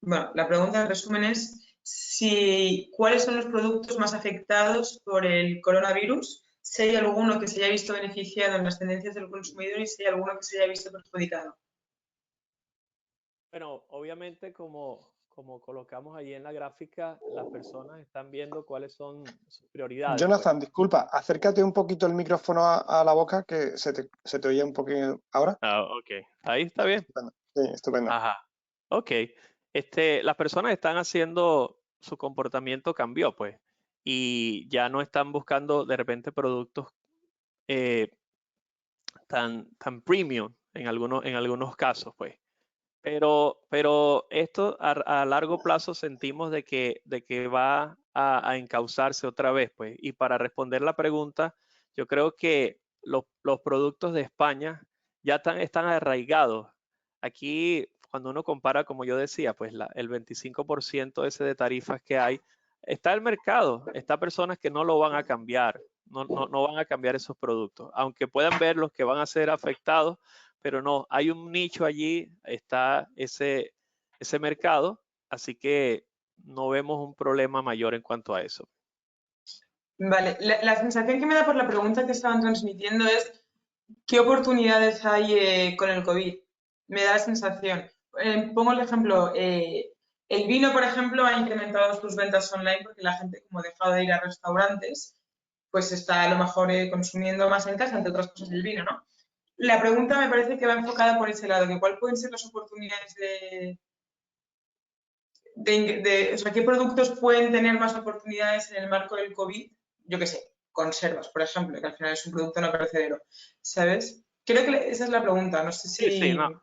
bueno, la pregunta en resumen es cuáles son los productos más afectados por el coronavirus, si hay alguno que se haya visto beneficiado en las tendencias del consumidor y si hay alguno que se haya visto perjudicado. Bueno, obviamente como colocamos allí en la gráfica, las personas están viendo cuáles son sus prioridades, pues. Jonathan, disculpa, acércate un poquito el micrófono a la boca que se te oye un poquito ahora. Ah, ok. Ahí está bien. Estupendo. Sí, estupendo. Ajá. Ok. Las personas están haciendo, su comportamiento cambió, pues, y ya no están buscando de repente productos eh, tan premium en algunos casos, pues. Pero esto a largo plazo sentimos de que va a encauzarse otra vez, pues. Y para responder la pregunta, yo creo que los productos de España ya están arraigados. Aquí, cuando uno compara, como yo decía, pues el 25% ese de tarifas que hay, está el mercado, está personas que no lo van a cambiar, no van a cambiar esos productos, aunque puedan ver los que van a ser afectados, pero no, hay un nicho allí, está ese mercado, así que no vemos un problema mayor en cuanto a eso. Vale, la sensación que me da por la pregunta que estaban transmitiendo es ¿qué oportunidades hay con el COVID? Me da la sensación. Pongo el ejemplo, el vino, por ejemplo, ha incrementado sus ventas online porque la gente, como ha dejado de ir a restaurantes, pues está a lo mejor consumiendo más en casa, entre otras cosas el vino, ¿no? La pregunta me parece que va enfocada por ese lado, que cuál pueden ser las oportunidades o sea, ¿qué productos pueden tener más oportunidades en el marco del COVID? Yo qué sé, conservas, por ejemplo, que al final es un producto no perecedero, ¿sabes? Creo que esa es la pregunta, no sé Sí, si... no.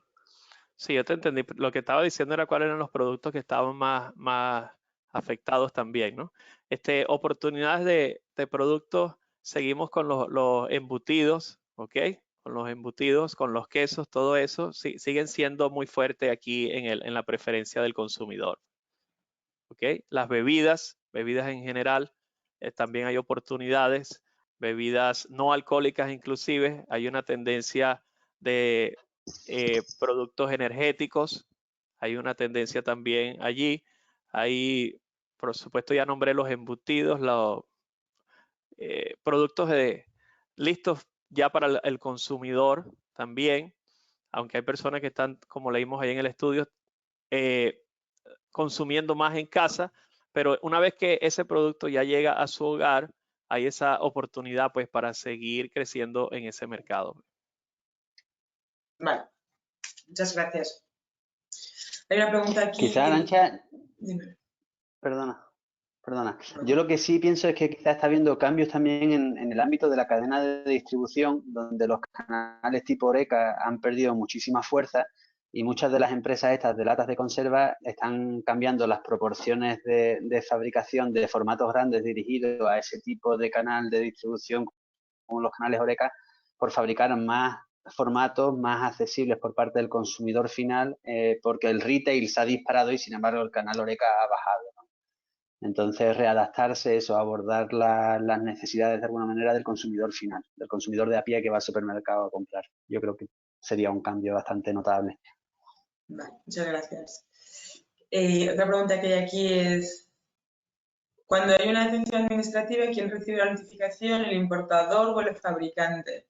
Sí, yo te entendí. Lo que estaba diciendo era cuáles eran los productos que estaban más afectados también, ¿no? Oportunidades de productos, seguimos con los embutidos, ¿ok? Con los embutidos, con los quesos, todo eso, siguen siendo muy fuertes aquí en la preferencia del consumidor, ¿ok? Las bebidas en general, también hay oportunidades, bebidas no alcohólicas inclusive, hay una tendencia de productos energéticos, hay una tendencia también allí, hay, por supuesto ya nombré los embutidos, los productos listos ya para el consumidor también, aunque hay personas que están, como leímos ahí en el estudio, eh, consumiendo más en casa, pero una vez que ese producto ya llega a su hogar, hay esa oportunidad pues para seguir creciendo en ese mercado. Vale, muchas gracias. Hay una pregunta aquí. Quizá, Arantxa, Dime. perdona. Yo lo que sí pienso es que quizás está habiendo cambios también en el ámbito de la cadena de distribución, donde los canales tipo Oreca han perdido muchísima fuerza y muchas de las empresas estas de latas de conserva están cambiando las proporciones de fabricación de formatos grandes dirigidos a ese tipo de canal de distribución como los canales Oreca por fabricar más formatos más accesibles por parte del consumidor final, porque el retail se ha disparado y sin embargo el canal Oreca ha bajado, ¿no? Entonces, readaptarse, eso, abordar las necesidades de alguna manera del consumidor final, del consumidor de a pie que va al supermercado a comprar. Yo creo que sería un cambio bastante notable. Vale, muchas gracias. Otra pregunta que hay aquí es, cuando hay una detención administrativa, ¿quién recibe la notificación? ¿El importador o el fabricante?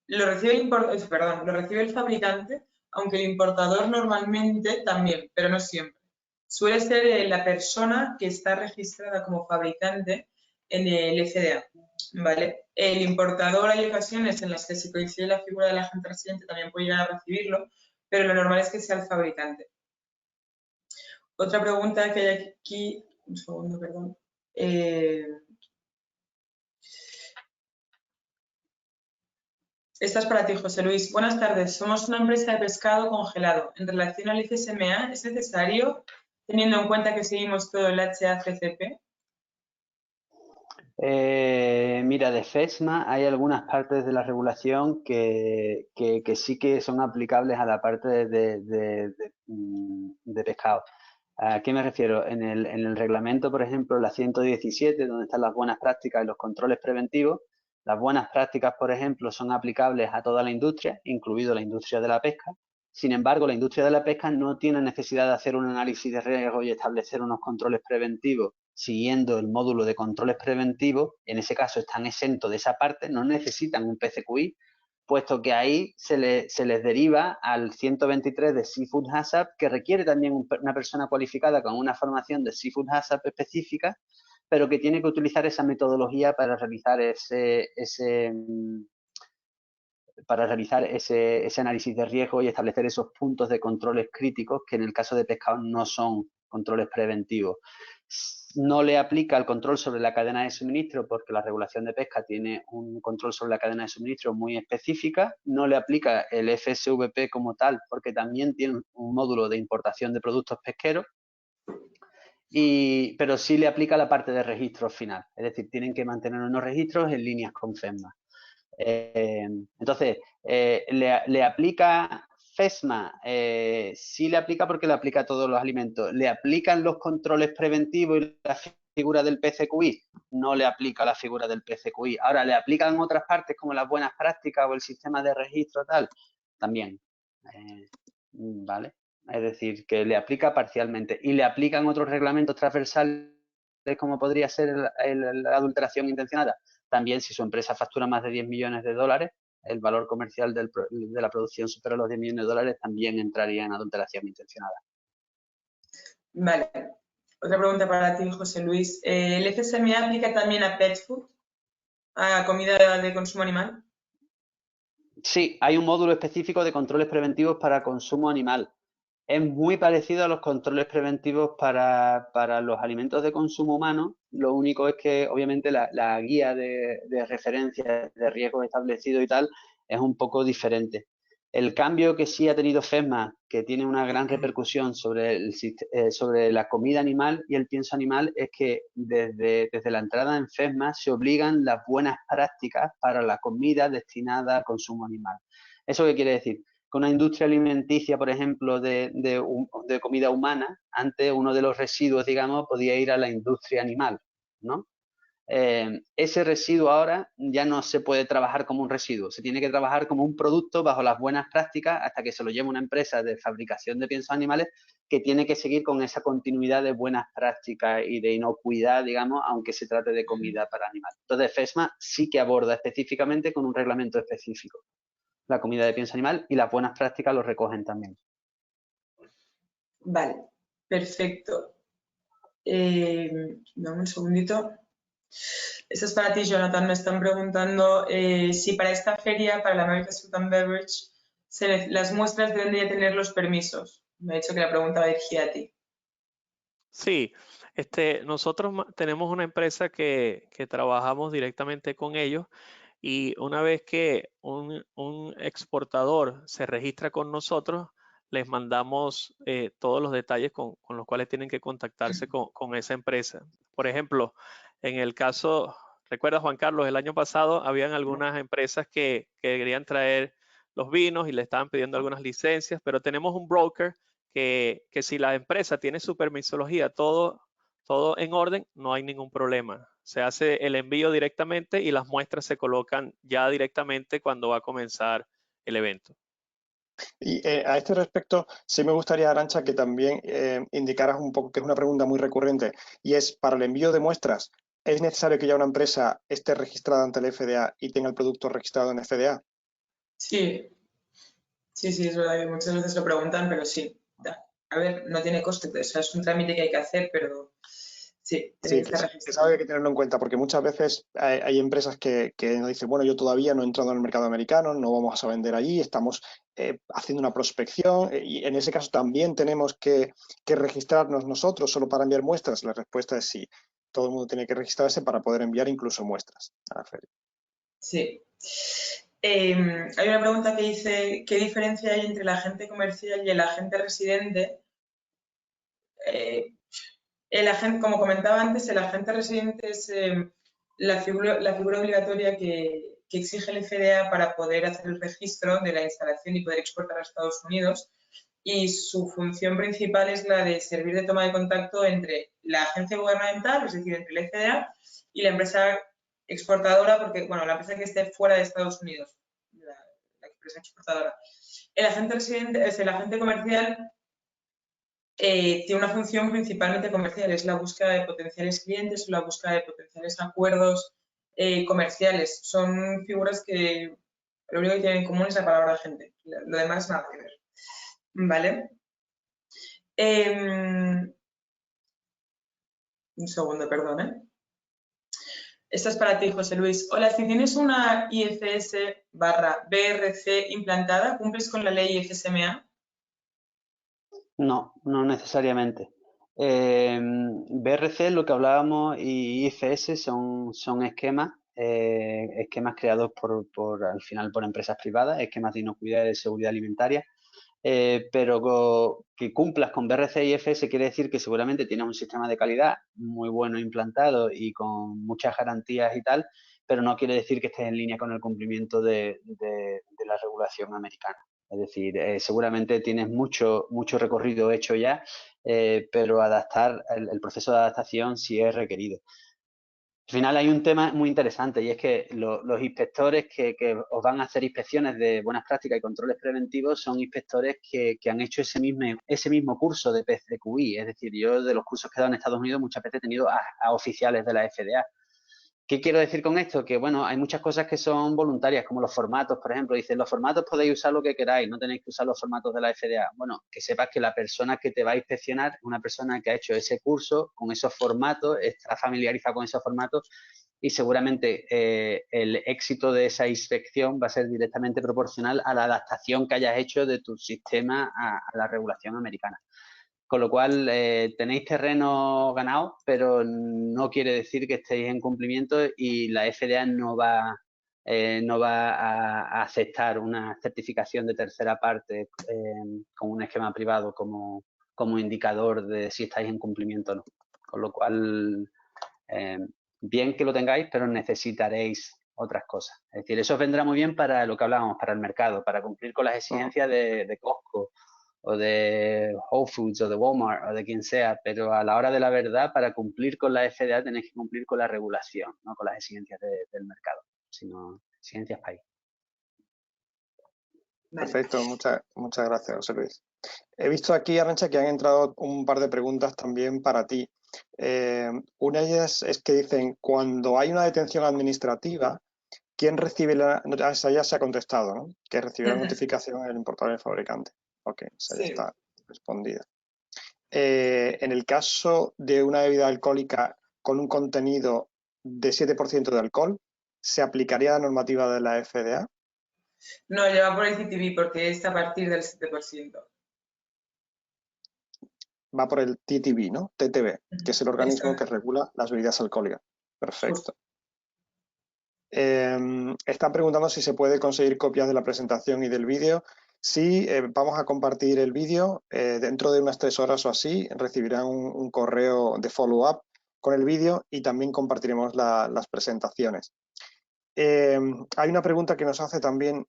Lo recibe lo recibe el fabricante, aunque el importador normalmente también, pero no siempre. Suele ser la persona que está registrada como fabricante en el FDA, ¿vale? El importador, hay ocasiones en las que si coincide la figura del agente residente también puede llegar a recibirlo, pero lo normal es que sea el fabricante. Otra pregunta que hay aquí, un segundo, perdón. Esta es para ti, José Luis. Buenas tardes. Somos una empresa de pescado congelado. En relación al ICSMA, ¿es necesario, teniendo en cuenta que seguimos todo el HACCP? Mira, de FESMA hay algunas partes de la regulación que sí que son aplicables a la parte de pescado. ¿A qué me refiero? En el reglamento, por ejemplo, la 117, donde están las buenas prácticas y los controles preventivos, las buenas prácticas, por ejemplo, son aplicables a toda la industria, incluido la industria de la pesca. Sin embargo, la industria de la pesca no tiene necesidad de hacer un análisis de riesgo y establecer unos controles preventivos siguiendo el módulo de controles preventivos. En ese caso están exentos de esa parte, no necesitan un PCQI, puesto que ahí se les deriva al 123 de Seafood HACCP, que requiere también una persona cualificada con una formación de Seafood HACCP específica, pero que tiene que utilizar esa metodología para realizar ese análisis de riesgo y establecer esos puntos de controles críticos que en el caso de pescado no son controles preventivos. No le aplica el control sobre la cadena de suministro porque la regulación de pesca tiene un control sobre la cadena de suministro muy específica. No le aplica el FSVP como tal porque también tiene un módulo de importación de productos pesqueros. Pero sí le aplica la parte de registro final. Es decir, tienen que mantener unos registros en líneas con FESMA. Entonces, le aplica FESMA, sí le aplica porque le aplica a todos los alimentos. ¿Le aplican los controles preventivos y la figura del PCQI? No le aplica la figura del PCQI. Ahora, ¿le aplican otras partes como las buenas prácticas o el sistema de registro tal? También. ¿Vale? Es decir, que le aplica parcialmente. Y le aplican otros reglamentos transversales como podría ser la adulteración intencionada. También, si su empresa factura más de 10 millones de dólares, el valor comercial de la producción supera los 10 millones de dólares, también entraría en adulteración intencionada. Vale. Otra pregunta para ti, José Luis. ¿El FSMA aplica también a pet food, a comida de consumo animal? Sí, hay un módulo específico de controles preventivos para consumo animal. Es muy parecido a los controles preventivos para los alimentos de consumo humano. Lo único es que, obviamente, la guía de referencia de riesgos establecidos y tal es un poco diferente. El cambio que sí ha tenido FESMA, que tiene una gran repercusión sobre la comida animal y el pienso animal, es que desde la entrada en FESMA se obligan las buenas prácticas para la comida destinada al consumo animal. ¿Eso qué quiere decir? Con una industria alimenticia, por ejemplo, de comida humana, antes uno de los residuos, digamos, podía ir a la industria animal, ¿no? Ese residuo ahora ya no se puede trabajar como un residuo, se tiene que trabajar como un producto bajo las buenas prácticas hasta que se lo lleve una empresa de fabricación de piensos animales que tiene que seguir con esa continuidad de buenas prácticas y de inocuidad, digamos, aunque se trate de comida para animales. Entonces, FESMA sí que aborda específicamente con un reglamento específico la comida de pienso animal y las buenas prácticas lo recogen también. Vale, perfecto. Dame un segundito. Esto es para ti, Jonathan. Me están preguntando si para esta feria, para la American Food and Beverage, las muestras deben de tener los permisos. Me ha dicho que la pregunta va dirigida a ti. Sí, nosotros tenemos una empresa que trabajamos directamente con ellos y una vez que un exportador se registra con nosotros, les mandamos todos los detalles con los cuales tienen que contactarse con esa empresa. Por ejemplo, en el caso, recuerda Juan Carlos, el año pasado habían algunas empresas que querían traer los vinos y le estaban pidiendo algunas licencias, pero tenemos un broker que si la empresa tiene su permisología, todo en orden, no hay ningún problema. Se hace el envío directamente y las muestras se colocan ya directamente cuando va a comenzar el evento. Y a este respecto, sí me gustaría, Arantxa, que también indicaras un poco, que es una pregunta muy recurrente, y es, para el envío de muestras, ¿es necesario que ya una empresa esté registrada ante el FDA y tenga el producto registrado en FDA? Sí, es verdad que muchas veces lo preguntan, pero sí. A ver, no tiene coste, o sea, es un trámite que hay que hacer, pero sí, tiene que estar registrado. Es algo que hay que tenerlo en cuenta, porque muchas veces hay empresas que nos dicen, bueno, yo todavía no he entrado en el mercado americano, no vamos a vender allí, estamos haciendo una prospección, y en ese caso también tenemos que registrarnos nosotros solo para enviar muestras. La respuesta es sí, todo el mundo tiene que registrarse para poder enviar incluso muestras a la feria. Sí. Hay una pregunta que dice, ¿qué diferencia hay entre el agente comercial y el agente residente? El agente, como comentaba antes, el agente residente es la figura obligatoria que exige el FDA para poder hacer el registro de la instalación y poder exportar a Estados Unidos, y su función principal es la de servir de toma de contacto entre la agencia gubernamental, es decir, entre el FDA y la empresa exportadora, porque, bueno, la empresa que esté fuera de Estados Unidos, la empresa exportadora. El agente residente es el agente comercial. Tiene una función principalmente comercial, es la búsqueda de potenciales clientes o la búsqueda de potenciales acuerdos comerciales. Son figuras que Lo único que tienen en común es la palabra agente. Lo demás nada que ver. ¿Vale? Un segundo, perdón, ¿eh? Esta es para ti, José Luis. Hola, si tienes una IFS/BRC implantada, ¿cumples con la ley IFSMA? No, no necesariamente. BRC, lo que hablábamos, y IFS son esquemas, esquemas creados al final por empresas privadas, esquemas de inocuidad y de seguridad alimentaria. Pero que cumplas con BRC y IFS quiere decir que seguramente tienes un sistema de calidad muy bueno implantado y con muchas garantías y tal, pero no quiere decir que estés en línea con el cumplimiento de la regulación americana. Es decir, seguramente tienes mucho recorrido hecho ya, pero el proceso de adaptación sí es requerido. Al final hay un tema muy interesante y es que los inspectores que os van a hacer inspecciones de buenas prácticas y controles preventivos son inspectores que han hecho ese mismo curso de PCQI. Es decir, yo de los cursos que he dado en Estados Unidos muchas veces he tenido a oficiales de la FDA. ¿Qué quiero decir con esto? Que, bueno, hay muchas cosas que son voluntarias, como los formatos, por ejemplo. Dicen, los formatos podéis usar lo que queráis, no tenéis que usar los formatos de la FDA. Bueno, que sepas que la persona que te va a inspeccionar es una persona que ha hecho ese curso con esos formatos, está familiarizada con esos formatos y seguramente el éxito de esa inspección va a ser directamente proporcional a la adaptación que hayas hecho de tu sistema a la regulación americana. Con lo cual, tenéis terreno ganado, pero no quiere decir que estéis en cumplimiento y la FDA no va a aceptar una certificación de tercera parte con un esquema privado como indicador de si estáis en cumplimiento o no. Con lo cual, bien que lo tengáis, pero necesitaréis otras cosas. Es decir, eso os vendrá muy bien para lo que hablábamos, para el mercado, para cumplir con las exigencias de Costco o de Whole Foods o de Walmart o de quien sea, pero a la hora de la verdad, para cumplir con la FDA tenéis que cumplir con la regulación, no con las exigencias del mercado, sino exigencias país. Perfecto, muchas gracias, José Luis. He visto aquí, Arantxa, que han entrado un par de preguntas también para ti. Una de ellas es que dicen, cuando hay una detención administrativa, ¿quién recibe esa ya se ha contestado, ¿no? Que recibe la notificación en el portal del fabricante. Ok, esa ya está respondida. En el caso de una bebida alcohólica con un contenido de 7% de alcohol, ¿se aplicaría la normativa de la FDA? No, lleva por el CTB porque es a partir del 7%. Va por el TTB, ¿no? TTB, que es el organismo que regula las bebidas alcohólicas. Perfecto. Están preguntando si se puede conseguir copias de la presentación y del vídeo. Sí, vamos a compartir el vídeo. Dentro de unas 3 horas o así recibirán un correo de follow-up con el vídeo y también compartiremos las presentaciones. Hay una pregunta que nos hace también,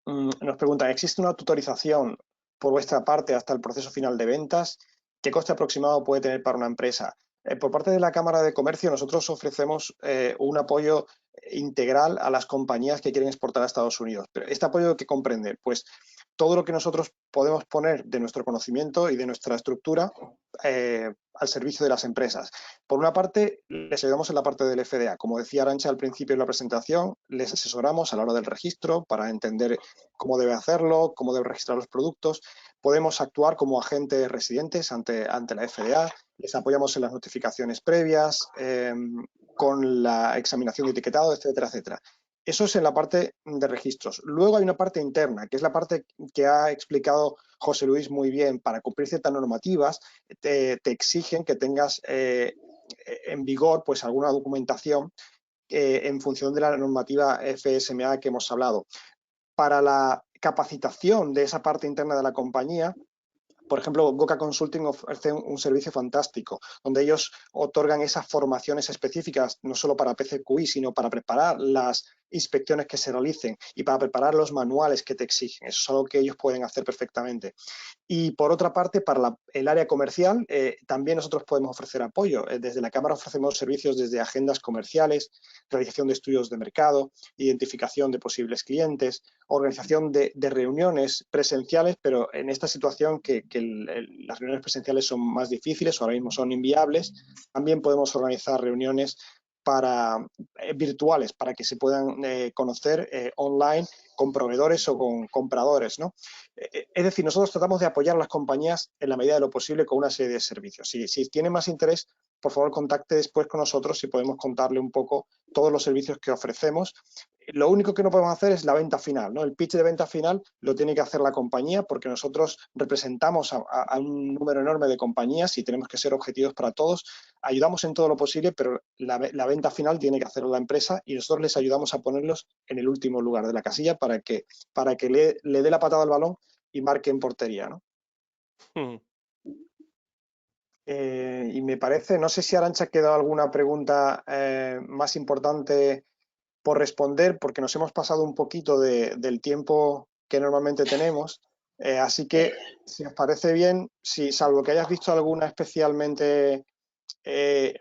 nos preguntan, ¿existe una tutorización por vuestra parte hasta el proceso final de ventas? ¿Qué coste aproximado puede tener para una empresa? Por parte de la Cámara de Comercio, nosotros ofrecemos un apoyo integral a las compañías que quieren exportar a Estados Unidos. Pero ¿este apoyo qué comprende? Pues todo lo que nosotros podemos poner de nuestro conocimiento y de nuestra estructura al servicio de las empresas. Por una parte, les ayudamos en la parte del FDA. Como decía Arantxa al principio de la presentación, les asesoramos a la hora del registro para entender cómo debe hacerlo, cómo debe registrar los productos. Podemos actuar como agentes residentes ante la FDA. Les apoyamos en las notificaciones previas, con la examinación de etiquetado, etcétera, etcétera. Eso es en la parte de registros. Luego hay una parte interna, que es la parte que ha explicado José Luis muy bien. Para cumplir ciertas normativas, te exigen que tengas en vigor pues alguna documentación en función de la normativa FSMA que hemos hablado. Para la capacitación de esa parte interna de la compañía, por ejemplo, Goca Consulting ofrece un servicio fantástico, donde ellos otorgan esas formaciones específicas, no solo para PCQI, sino para preparar las inspecciones que se realicen y para preparar los manuales que te exigen. Eso es algo que ellos pueden hacer perfectamente. Y por otra parte, para el área comercial, también nosotros podemos ofrecer apoyo. Desde la Cámara ofrecemos servicios desde agendas comerciales, realización de estudios de mercado, identificación de posibles clientes, organización de reuniones presenciales, pero en esta situación que las reuniones presenciales son más difíciles o ahora mismo son inviables, también podemos organizar reuniones virtuales para que se puedan conocer online con proveedores o con compradores, ¿no? Es decir, nosotros tratamos de apoyar a las compañías en la medida de lo posible con una serie de servicios. Si tiene más interés, por favor, contacte después con nosotros y podemos contarle un poco todos los servicios que ofrecemos. Lo único que no podemos hacer es la venta final, ¿no? El pitch de venta final lo tiene que hacer la compañía porque nosotros representamos a un número enorme de compañías y tenemos que ser objetivos para todos. Ayudamos en todo lo posible, pero la venta final tiene que hacerlo la empresa y nosotros les ayudamos a ponerlos en el último lugar de la casilla para que le dé la patada al balón y marque en portería, ¿no? Y me parece, no sé si Arantxa ha quedado alguna pregunta más importante por responder, porque nos hemos pasado un poquito del tiempo que normalmente tenemos. Así que, si os parece bien, si salvo que hayas visto alguna especialmente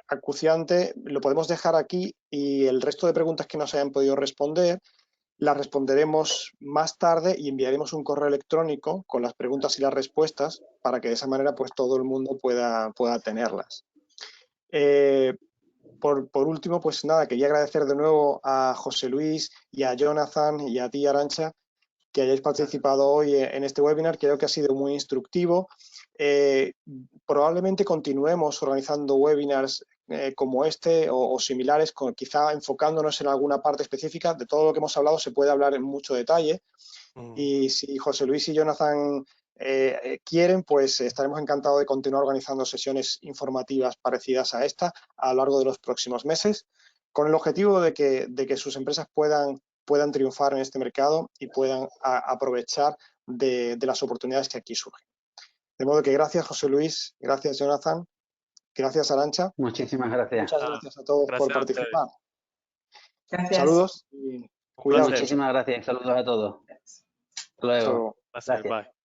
acuciante, lo podemos dejar aquí y el resto de preguntas que no se hayan podido responder las responderemos más tarde y enviaremos un correo electrónico con las preguntas y las respuestas para que de esa manera pues todo el mundo pueda tenerlas. Por último, pues nada, quería agradecer de nuevo a José Luis y a Jonathan y a ti, Arantxa, que hayáis participado hoy en este webinar. Creo que ha sido muy instructivo. Probablemente continuemos organizando webinars como este o similares, quizá enfocándonos en alguna parte específica. De todo lo que hemos hablado se puede hablar en mucho detalle. Y si José Luis y Jonathan quieren, pues estaremos encantados de continuar organizando sesiones informativas parecidas a esta a lo largo de los próximos meses, con el objetivo de que sus empresas puedan triunfar en este mercado y puedan aprovechar de las oportunidades que aquí surgen. De modo que gracias, José Luis, gracias, Jonathan, gracias, Arantxa. Muchísimas gracias. Muchas gracias a todos por participar. Gracias. Saludos y cuidados. Muchísimas gracias. Saludos a todos. Hasta luego. Hasta luego. Gracias. Bye.